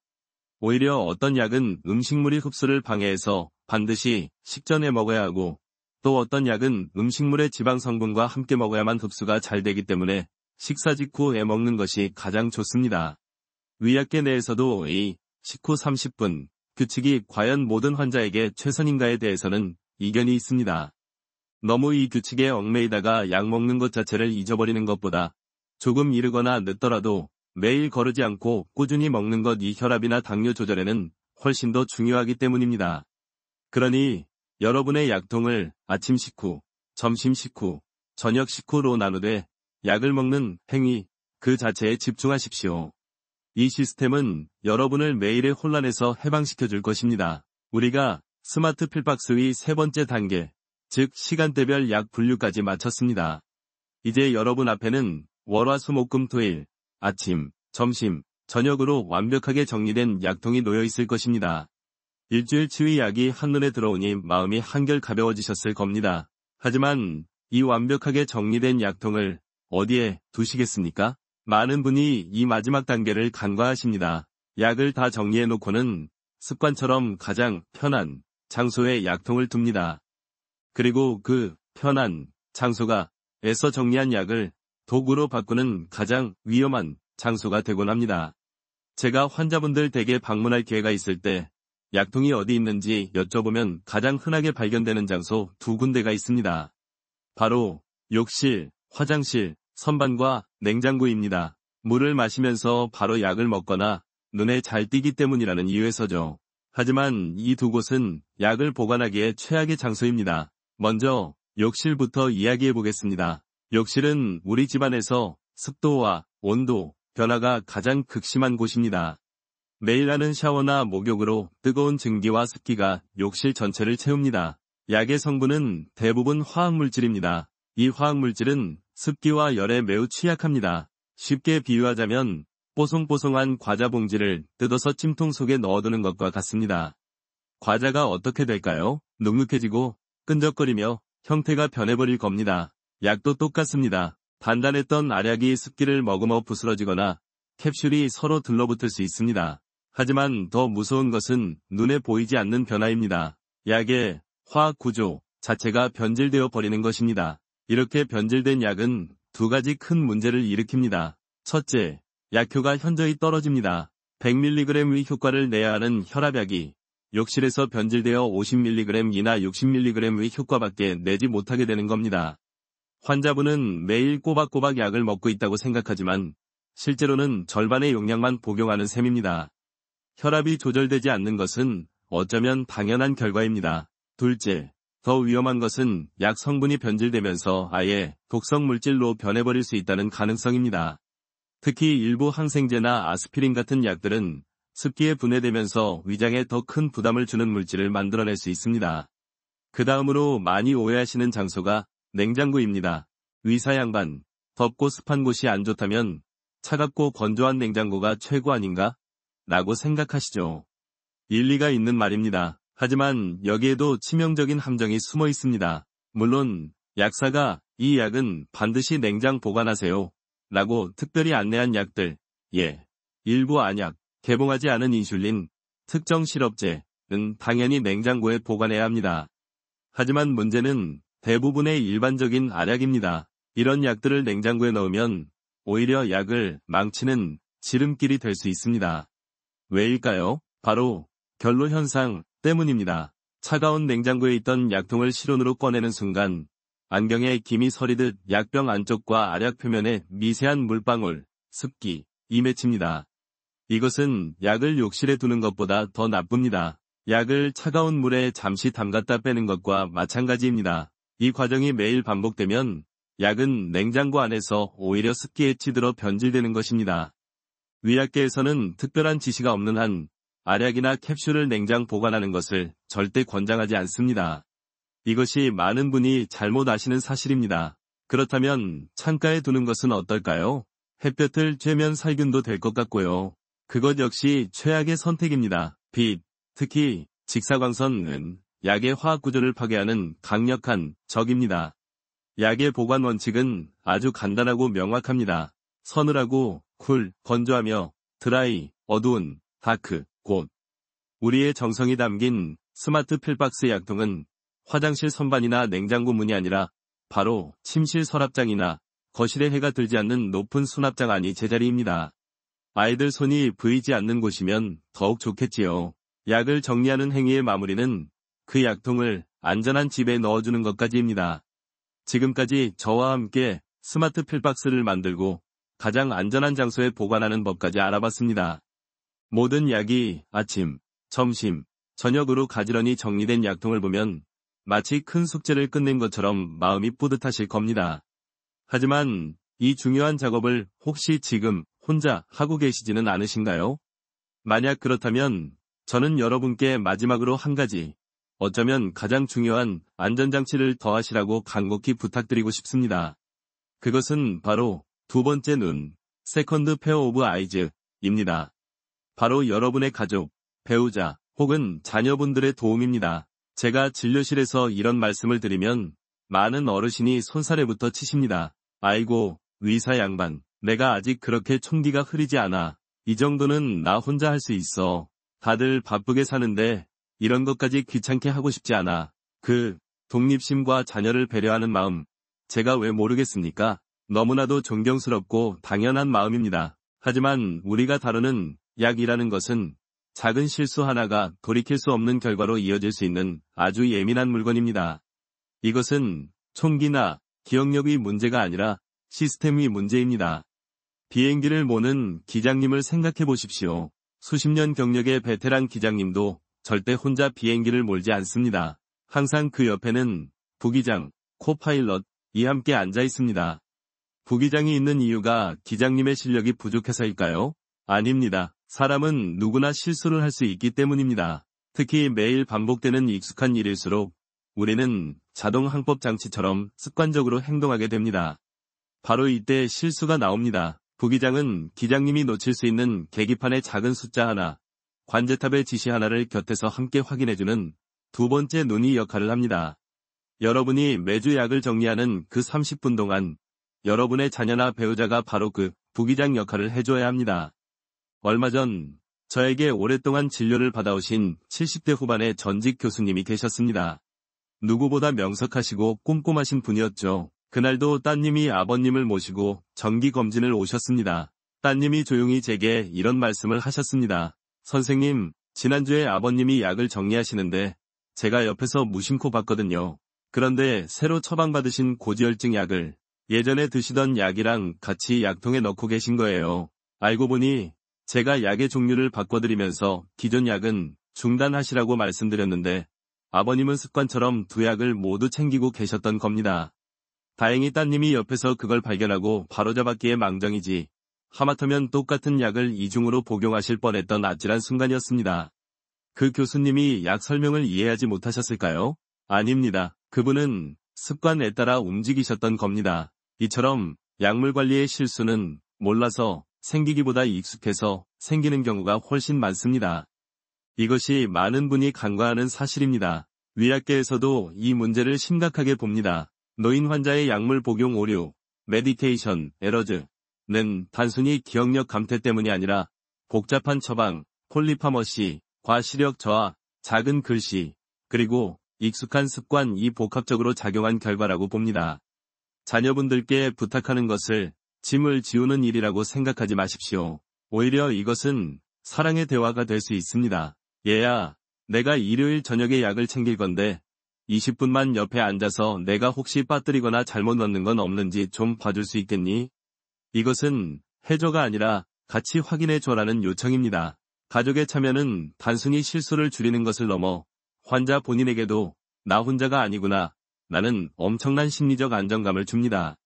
오히려 어떤 약은 음식물이 흡수를 방해해서 반드시 식전에 먹어야 하고 또 어떤 약은 음식물의 지방 성분과 함께 먹어야만 흡수가 잘 되기 때문에 식사 직후에 먹는 것이 가장 좋습니다. 의학계 내에서도 이 식후 30분 규칙이 과연 모든 환자에게 최선인가에 대해서는 이견이 있습니다. 너무 이 규칙에 얽매이다가 약 먹는 것 자체를 잊어버리는 것보다 조금 이르거나 늦더라도 매일 거르지 않고 꾸준히 먹는 것 이 혈압이나 당뇨 조절에는 훨씬 더 중요하기 때문입니다. 그러니 여러분의 약통을 아침 식후, 점심 식후, 저녁 식후로 나누되 약을 먹는 행위 그 자체에 집중하십시오. 이 시스템은 여러분을 매일의 혼란에서 해방시켜 줄 것입니다. 우리가 스마트 필박스의 세 번째 단계, 즉 시간대별 약 분류까지 마쳤습니다. 이제 여러분 앞에는 월화수목금토일, 아침, 점심, 저녁으로 완벽하게 정리된 약통이 놓여 있을 것입니다. 일주일치의 약이 한눈에 들어오니 마음이 한결 가벼워지셨을 겁니다. 하지만 이 완벽하게 정리된 약통을 어디에 두시겠습니까? 많은 분이 이 마지막 단계를 간과하십니다. 약을 다 정리해놓고는 습관처럼 가장 편한 장소에 약통을 둡니다. 그리고 그 편한 장소가 애써 정리한 약을 도구로 바꾸는 가장 위험한 장소가 되곤 합니다. 제가 환자분들 댁에 방문할 기회가 있을 때 약통이 어디 있는지 여쭤보면 가장 흔하게 발견되는 장소 두 군데가 있습니다. 바로 욕실, 화장실, 선반과 냉장고입니다. 물을 마시면서 바로 약을 먹거나 눈에 잘 띄기 때문이라는 이유에서죠. 하지만 이 두 곳은 약을 보관하기에 최악의 장소입니다. 먼저 욕실부터 이야기해 보겠습니다. 욕실은 우리 집안에서 습도와 온도, 변화가 가장 극심한 곳입니다. 매일 하는 샤워나 목욕으로 뜨거운 증기와 습기가 욕실 전체를 채웁니다. 약의 성분은 대부분 화학물질입니다. 이 화학물질은 습기와 열에 매우 취약합니다. 쉽게 비유하자면 뽀송뽀송한 과자 봉지를 뜯어서 찜통 속에 넣어두는 것과 같습니다. 과자가 어떻게 될까요? 눅눅해지고 끈적거리며 형태가 변해버릴 겁니다. 약도 똑같습니다. 단단했던 알약이 습기를 머금어 부스러지거나 캡슐이 서로 들러붙을 수 있습니다. 하지만 더 무서운 것은 눈에 보이지 않는 변화입니다. 약의 화학 구조 자체가 변질되어 버리는 것입니다. 이렇게 변질된 약은 두 가지 큰 문제를 일으킵니다. 첫째, 약효가 현저히 떨어집니다. 100mg의 효과를 내야 하는 혈압약이 욕실에서 변질되어 50mg이나 60mg의 효과밖에 내지 못하게 되는 겁니다. 환자분은 매일 꼬박꼬박 약을 먹고 있다고 생각하지만 실제로는 절반의 용량만 복용하는 셈입니다. 혈압이 조절되지 않는 것은 어쩌면 당연한 결과입니다. 둘째, 더 위험한 것은 약 성분이 변질되면서 아예 독성 물질로 변해버릴 수 있다는 가능성입니다. 특히 일부 항생제나 아스피린 같은 약들은 습기에 분해되면서 위장에 더 큰 부담을 주는 물질을 만들어낼 수 있습니다. 그 다음으로 많이 오해하시는 장소가 냉장고입니다. 의사 양반, 덥고 습한 곳이 안 좋다면 차갑고 건조한 냉장고가 최고 아닌가? 라고 생각하시죠. 일리가 있는 말입니다. 하지만 여기에도 치명적인 함정이 숨어 있습니다. 물론 약사가 이 약은 반드시 냉장 보관하세요 라고 특별히 안내한 약들, 일부 안약, 개봉하지 않은 인슐린, 특정 실업제는 당연히 냉장고에 보관해야 합니다. 하지만 문제는 대부분의 일반적인 알약입니다. 이런 약들을 냉장고에 넣으면 오히려 약을 망치는 지름길이 될 수 있습니다. 왜일까요? 바로 결로 현상 때문입니다. 차가운 냉장고에 있던 약통을 실온으로 꺼내는 순간 안경에 김이 서리듯 약병 안쪽과 알약 표면에 미세한 물방울, 습기, 이 맺힙니다. 이것은 약을 욕실에 두는 것보다 더 나쁩니다. 약을 차가운 물에 잠시 담갔다 빼는 것과 마찬가지입니다. 이 과정이 매일 반복되면 약은 냉장고 안에서 오히려 습기에 찌들어 변질되는 것입니다. 의학계에서는 특별한 지시가 없는 한 알약이나 캡슐을 냉장 보관하는 것을 절대 권장하지 않습니다. 이것이 많은 분이 잘못 아시는 사실입니다. 그렇다면 창가에 두는 것은 어떨까요? 햇볕을 쬐면 살균도 될 것 같고요. 그것 역시 최악의 선택입니다. 빛, 특히 직사광선은 약의 화학 구조를 파괴하는 강력한 적입니다. 약의 보관 원칙은 아주 간단하고 명확합니다. 서늘하고 쿨, 건조하며 드라이, 어두운, 다크, 곧. 우리의 정성이 담긴 스마트 필박스 약통은 화장실 선반이나 냉장고 문이 아니라 바로 침실 서랍장이나 거실에 해가 들지 않는 높은 수납장 안이 제자리입니다. 아이들 손이 보이지 않는 곳이면 더욱 좋겠지요. 약을 정리하는 행위의 마무리는 그 약통을 안전한 집에 넣어주는 것까지입니다. 지금까지 저와 함께 스마트 필박스를 만들고 가장 안전한 장소에 보관하는 법까지 알아봤습니다. 모든 약이 아침, 점심, 저녁으로 가지런히 정리된 약통을 보면 마치 큰 숙제를 끝낸 것처럼 마음이 뿌듯하실 겁니다. 하지만 이 중요한 작업을 혹시 지금 혼자 하고 계시지는 않으신가요? 만약 그렇다면 저는 여러분께 마지막으로 한 가지, 어쩌면 가장 중요한 안전장치를 더하시라고 간곡히 부탁드리고 싶습니다. 그것은 바로 두 번째 눈, 세컨드 페어 오브 아이즈입니다. 바로 여러분의 가족, 배우자, 혹은 자녀분들의 도움입니다. 제가 진료실에서 이런 말씀을 드리면 많은 어르신이 손사래부터 치십니다. 아이고, 의사 양반, 내가 아직 그렇게 총기가 흐리지 않아. 이 정도는 나 혼자 할 수 있어. 다들 바쁘게 사는데 이런 것까지 귀찮게 하고 싶지 않아. 그 독립심과 자녀를 배려하는 마음, 제가 왜 모르겠습니까? 너무나도 존경스럽고 당연한 마음입니다. 하지만 우리가 다루는 약이라는 것은 작은 실수 하나가 돌이킬 수 없는 결과로 이어질 수 있는 아주 예민한 물건입니다. 이것은 총기나 기억력의 문제가 아니라 시스템의 문제입니다. 비행기를 모는 기장님을 생각해 보십시오. 수십 년 경력의 베테랑 기장님도 절대 혼자 비행기를 몰지 않습니다. 항상 그 옆에는 부기장, 코파일럿이 함께 앉아 있습니다. 부기장이 있는 이유가 기장님의 실력이 부족해서일까요? 아닙니다. 사람은 누구나 실수를 할 수 있기 때문입니다. 특히 매일 반복되는 익숙한 일일수록 우리는 자동 항법 장치처럼 습관적으로 행동하게 됩니다. 바로 이때 실수가 나옵니다. 부기장은 기장님이 놓칠 수 있는 계기판의 작은 숫자 하나, 관제탑의 지시 하나를 곁에서 함께 확인해주는 두 번째 눈이 역할을 합니다. 여러분이 매주 약을 정리하는 그 30분 동안 여러분의 자녀나 배우자가 바로 그 부기장 역할을 해줘야 합니다. 얼마 전 저에게 오랫동안 진료를 받아오신 70대 후반의 전직 교수님이 계셨습니다. 누구보다 명석하시고 꼼꼼하신 분이었죠. 그날도 따님이 아버님을 모시고 정기검진을 오셨습니다. 따님이 조용히 제게 이런 말씀을 하셨습니다. 선생님, 지난주에 아버님이 약을 정리하시는데 제가 옆에서 무심코 봤거든요. 그런데 새로 처방받으신 고지혈증 약을 예전에 드시던 약이랑 같이 약통에 넣고 계신 거예요. 알고 보니 제가 약의 종류를 바꿔드리면서 기존 약은 중단하시라고 말씀드렸는데 아버님은 습관처럼 두 약을 모두 챙기고 계셨던 겁니다. 다행히 따님이 옆에서 그걸 발견하고 바로잡았기에 망정이지 하마터면 똑같은 약을 이중으로 복용하실 뻔했던 아찔한 순간이었습니다. 그 교수님이 약 설명을 이해하지 못하셨을까요? 아닙니다. 그분은 습관에 따라 움직이셨던 겁니다. 이처럼 약물 관리의 실수는 몰라서 생기기보다 익숙해서 생기는 경우가 훨씬 많습니다. 이것이 많은 분이 간과하는 사실입니다. 의학계에서도 이 문제를 심각하게 봅니다. 노인 환자의 약물 복용 오류, 메디케이션 에러즈는 단순히 기억력 감퇴 때문이 아니라 복잡한 처방, 폴리파머시, 과시력 저하, 작은 글씨, 그리고 익숙한 습관 이 복합적으로 작용한 결과라고 봅니다. 자녀분들께 부탁하는 것을 짐을 지우는 일이라고 생각하지 마십시오. 오히려 이것은 사랑의 대화가 될 수 있습니다. 얘야, 내가 일요일 저녁에 약을 챙길 건데 20분만 옆에 앉아서 내가 혹시 빠뜨리거나 잘못 넣는 건 없는지 좀 봐줄 수 있겠니? 이것은 해줘가 아니라 같이 확인해줘라는 요청입니다. 가족의 참여는 단순히 실수를 줄이는 것을 넘어 환자 본인에게도 나 혼자가 아니구나, 나는 엄청난 심리적 안정감을 줍니다.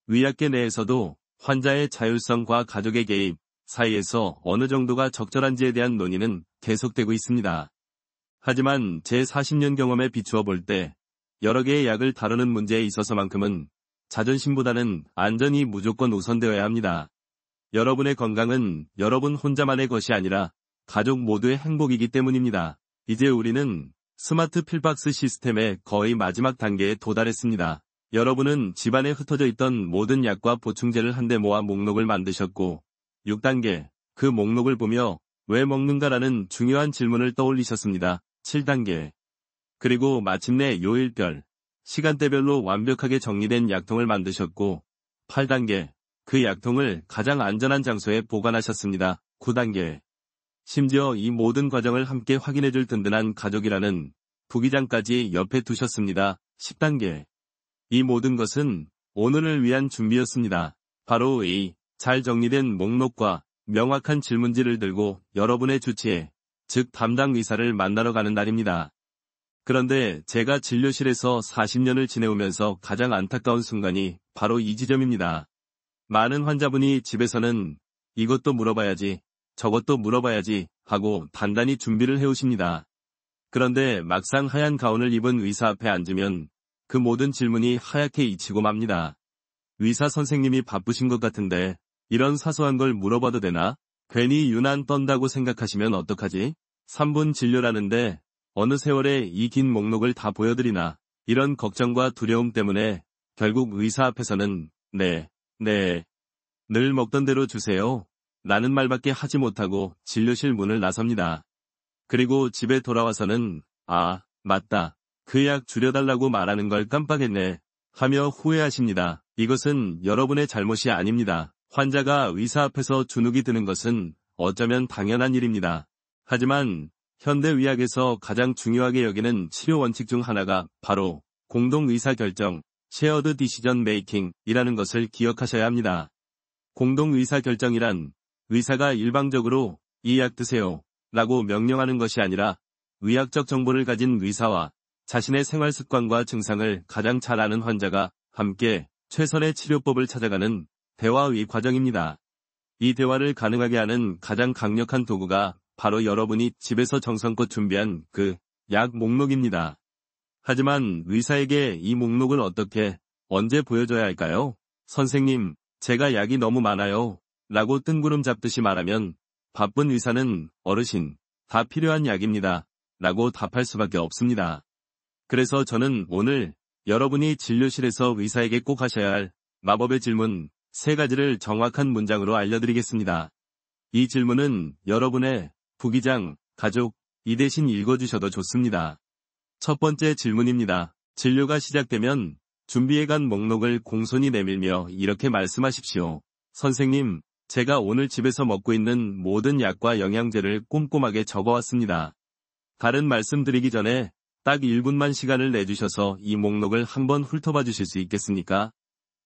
의학계 내에서도 환자의 자율성과 가족의 개입 사이에서 어느 정도가 적절한지에 대한 논의는 계속되고 있습니다. 하지만 제 40년 경험에 비추어 볼 때 여러 개의 약을 다루는 문제에 있어서만큼은 자존심보다는 안전이 무조건 우선되어야 합니다. 여러분의 건강은 여러분 혼자만의 것이 아니라 가족 모두의 행복이기 때문입니다. 이제 우리는 스마트 필박스 시스템의 거의 마지막 단계에 도달했습니다. 여러분은 집안에 흩어져 있던 모든 약과 보충제를 한데 모아 목록을 만드셨고 6단계, 그 목록을 보며 왜 먹는가라는 중요한 질문을 떠올리셨습니다. 7단계. 그리고 마침내 요일별, 시간대별로 완벽하게 정리된 약통을 만드셨고 8단계. 그 약통을 가장 안전한 장소에 보관하셨습니다. 9단계. 심지어 이 모든 과정을 함께 확인해줄 든든한 가족이라는 부기장까지 옆에 두셨습니다. 10단계. 이 모든 것은 오늘을 위한 준비였습니다. 바로 이 잘 정리된 목록과 명확한 질문지를 들고 여러분의 주치의, 즉 담당 의사를 만나러 가는 날입니다. 그런데 제가 진료실에서 40년을 지내오면서 가장 안타까운 순간이 바로 이 지점입니다. 많은 환자분이 집에서는 이것도 물어봐야지, 저것도 물어봐야지 하고 단단히 준비를 해오십니다. 그런데 막상 하얀 가운을 입은 의사 앞에 앉으면 그 모든 질문이 하얗게 잊히고 맙니다. 의사 선생님이 바쁘신 것 같은데 이런 사소한 걸 물어봐도 되나? 괜히 유난 떤다고 생각하시면 어떡하지? 3분 진료라는데 어느 세월에 이 긴 목록을 다 보여드리나? 이런 걱정과 두려움 때문에 결국 의사 앞에서는 네, 늘 먹던 대로 주세요. 라는 말밖에 하지 못하고 진료실 문을 나섭니다. 그리고 집에 돌아와서는 아, 맞다. 그 약 줄여달라고 말하는 걸 깜빡했네. 하며 후회하십니다. 이것은 여러분의 잘못이 아닙니다. 환자가 의사 앞에서 주눅이 드는 것은 어쩌면 당연한 일입니다. 하지만 현대의학에서 가장 중요하게 여기는 치료 원칙 중 하나가 바로 공동의사결정, Shared Decision Making이라는 것을 기억하셔야 합니다. 공동의사결정이란 의사가 일방적으로 이 약 드세요 라고 명령하는 것이 아니라 의학적 정보를 가진 의사와 자신의 생활 습관과 증상을 가장 잘 아는 환자가 함께 최선의 치료법을 찾아가는 대화의 과정입니다. 이 대화를 가능하게 하는 가장 강력한 도구가 바로 여러분이 집에서 정성껏 준비한 그 약 목록입니다. 하지만 의사에게 이 목록을 어떻게, 언제 보여줘야 할까요? 선생님, 제가 약이 너무 많아요. 라고 뜬구름 잡듯이 말하면 바쁜 의사는 어르신, 다 필요한 약입니다. 라고 답할 수밖에 없습니다. 그래서 저는 오늘 여러분이 진료실에서 의사에게 꼭 하셔야 할 마법의 질문 3가지를 정확한 문장으로 알려드리겠습니다. 이 질문은 여러분의 부기장, 가족, 이 대신 읽어주셔도 좋습니다. 첫 번째 질문입니다. 진료가 시작되면 준비해간 목록을 공손히 내밀며 이렇게 말씀하십시오. 선생님, 제가 오늘 집에서 먹고 있는 모든 약과 영양제를 꼼꼼하게 적어왔습니다. 다른 말씀드리기 전에 딱 1분만 시간을 내주셔서 이 목록을 한번 훑어봐 주실 수 있겠습니까?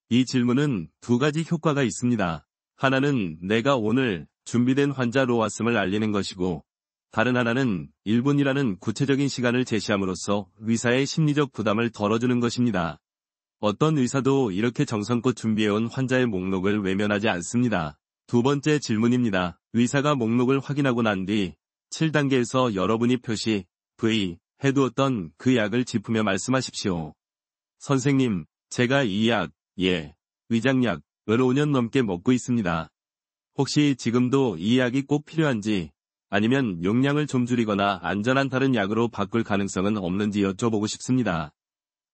이 질문은 두 가지 효과가 있습니다. 하나는 내가 오늘 준비된 환자로 왔음을 알리는 것이고, 다른 하나는 1분이라는 구체적인 시간을 제시함으로써 의사의 심리적 부담을 덜어주는 것입니다. 어떤 의사도 이렇게 정성껏 준비해온 환자의 목록을 외면하지 않습니다. 두 번째 질문입니다. 의사가 목록을 확인하고 난 뒤 7단계에서 여러분이 표시, V, 해두었던 그 약을 짚으며 말씀하십시오. 선생님, 제가 이 약, 위장약을 5년 넘게 먹고 있습니다. 혹시 지금도 이 약이 꼭 필요한지, 아니면 용량을 좀 줄이거나 안전한 다른 약으로 바꿀 가능성은 없는지 여쭤보고 싶습니다.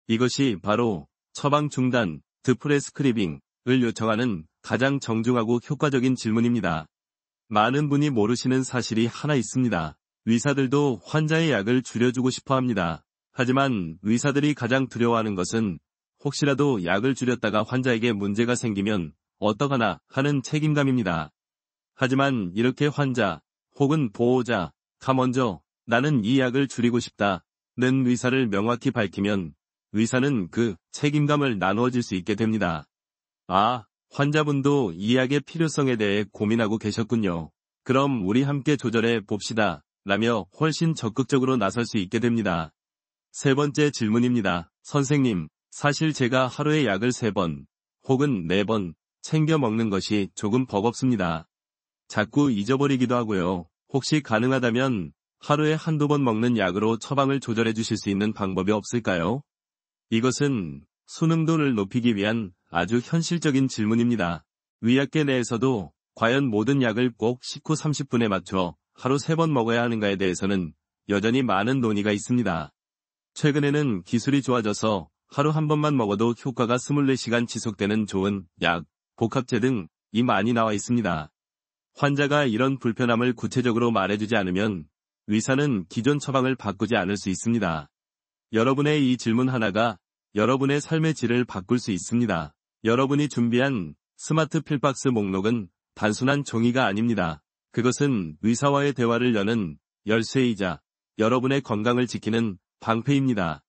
이것이 바로 처방 중단, 드프레스크리빙을 요청하는 가장 정중하고 효과적인 질문입니다. 많은 분이 모르시는 사실이 하나 있습니다. 의사들도 환자의 약을 줄여주고 싶어 합니다. 하지만 의사들이 가장 두려워하는 것은 혹시라도 약을 줄였다가 환자에게 문제가 생기면 어떡하나 하는 책임감입니다. 하지만 이렇게 환자 혹은 보호자가 먼저 나는 이 약을 줄이고 싶다는 의사를 명확히 밝히면 의사는 그 책임감을 나누어질 수 있게 됩니다. 환자분도 이 약의 필요성에 대해 고민하고 계셨군요. 그럼 우리 함께 조절해 봅시다. 라며 훨씬 적극적으로 나설 수 있게 됩니다. 세 번째 질문입니다. 선생님, 사실 제가 하루에 약을 3번 혹은 4번 챙겨 먹는 것이 조금 버겁습니다. 자꾸 잊어버리기도 하고요. 혹시 가능하다면 하루에 한두 번 먹는 약으로 처방을 조절해 주실 수 있는 방법이 없을까요? 이것은 수능도를 높이기 위한 아주 현실적인 질문입니다. 의학계 내에서도 과연 모든 약을 꼭 식후 30분에 맞춰 하루 3번 먹어야 하는가에 대해서는 여전히 많은 논의가 있습니다. 최근에는 기술이 좋아져서 하루 한 번만 먹어도 효과가 24시간 지속되는 좋은 약, 복합제 등이 많이 나와 있습니다. 환자가 이런 불편함을 구체적으로 말해주지 않으면 의사는 기존 처방을 바꾸지 않을 수 있습니다. 여러분의 이 질문 하나가 여러분의 삶의 질을 바꿀 수 있습니다. 여러분이 준비한 스마트 필박스 목록은 단순한 종이가 아닙니다. 그것은 의사와의 대화를 여는 열쇠이자 여러분의 건강을 지키는 방패입니다.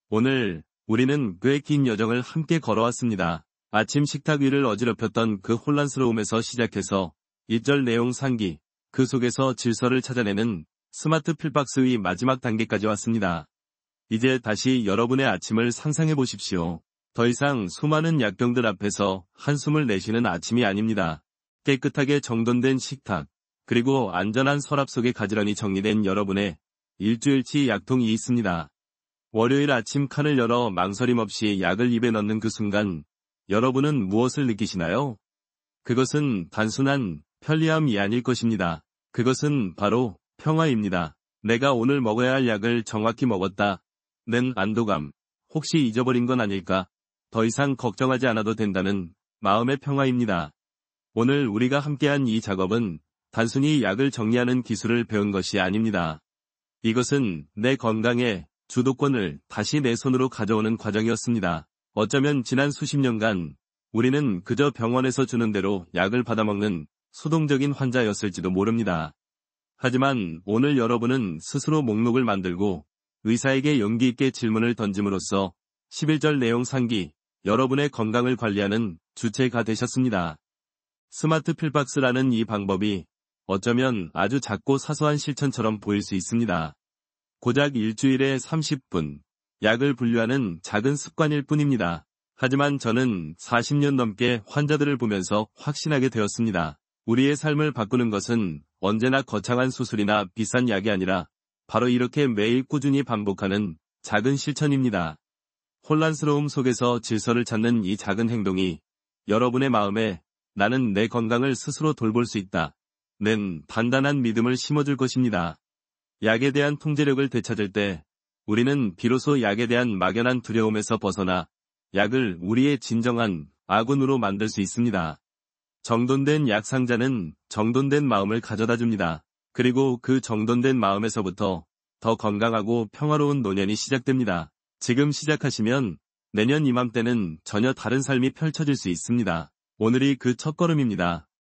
오늘 우리는 꽤 긴 여정을 함께 걸어왔습니다. 아침 식탁 위를 어지럽혔던 그 혼란스러움에서 시작해서 1절 내용 상기, 그 속에서 질서를 찾아내는 스마트 필박스의 마지막 단계까지 왔습니다. 이제 다시 여러분의 아침을 상상해 보십시오. 더 이상 수많은 약병들 앞에서 한숨을 내쉬는 아침이 아닙니다. 깨끗하게 정돈된 식탁, 그리고 안전한 서랍 속에 가지런히 정리된 여러분의 일주일치 약통이 있습니다. 월요일 아침 칸을 열어 망설임 없이 약을 입에 넣는 그 순간, 여러분은 무엇을 느끼시나요? 그것은 단순한 편리함이 아닐 것입니다. 그것은 바로 평화입니다. 내가 오늘 먹어야 할 약을 정확히 먹었다. 는 안도감. 혹시 잊어버린 건 아닐까? 더 이상 걱정하지 않아도 된다는 마음의 평화입니다. 오늘 우리가 함께한 이 작업은 단순히 약을 정리하는 기술을 배운 것이 아닙니다. 이것은 내 건강의 주도권을 다시 내 손으로 가져오는 과정이었습니다. 어쩌면 지난 수십 년간 우리는 그저 병원에서 주는 대로 약을 받아먹는 수동적인 환자였을지도 모릅니다. 하지만 오늘 여러분은 스스로 목록을 만들고 의사에게 용기 있게 질문을 던짐으로써 11절 내용 상기, 여러분의 건강을 관리하는 주체가 되셨습니다. 스마트 필박스라는 이 방법이 어쩌면 아주 작고 사소한 실천처럼 보일 수 있습니다. 고작 일주일에 30분, 약을 분류하는 작은 습관일 뿐입니다. 하지만 저는 40년 넘게 환자들을 보면서 확신하게 되었습니다. 우리의 삶을 바꾸는 것은 언제나 거창한 수술이나 비싼 약이 아니라 바로 이렇게 매일 꾸준히 반복하는 작은 실천입니다. 혼란스러움 속에서 질서를 찾는 이 작은 행동이 여러분의 마음에 나는 내 건강을 스스로 돌볼 수 있다. 는 단단한 믿음을 심어줄 것입니다. 약에 대한 통제력을 되찾을 때 우리는 비로소 약에 대한 막연한 두려움에서 벗어나 약을 우리의 진정한 아군으로 만들 수 있습니다. 정돈된 약 상자는 정돈된 마음을 가져다 줍니다. 그리고 그 정돈된 마음에서부터 더 건강하고 평화로운 노년이 시작됩니다. 지금 시작하시면 내년 이맘때는 전혀 다른 삶이 펼쳐질 수 있습니다. 오늘이 그 첫걸음입니다.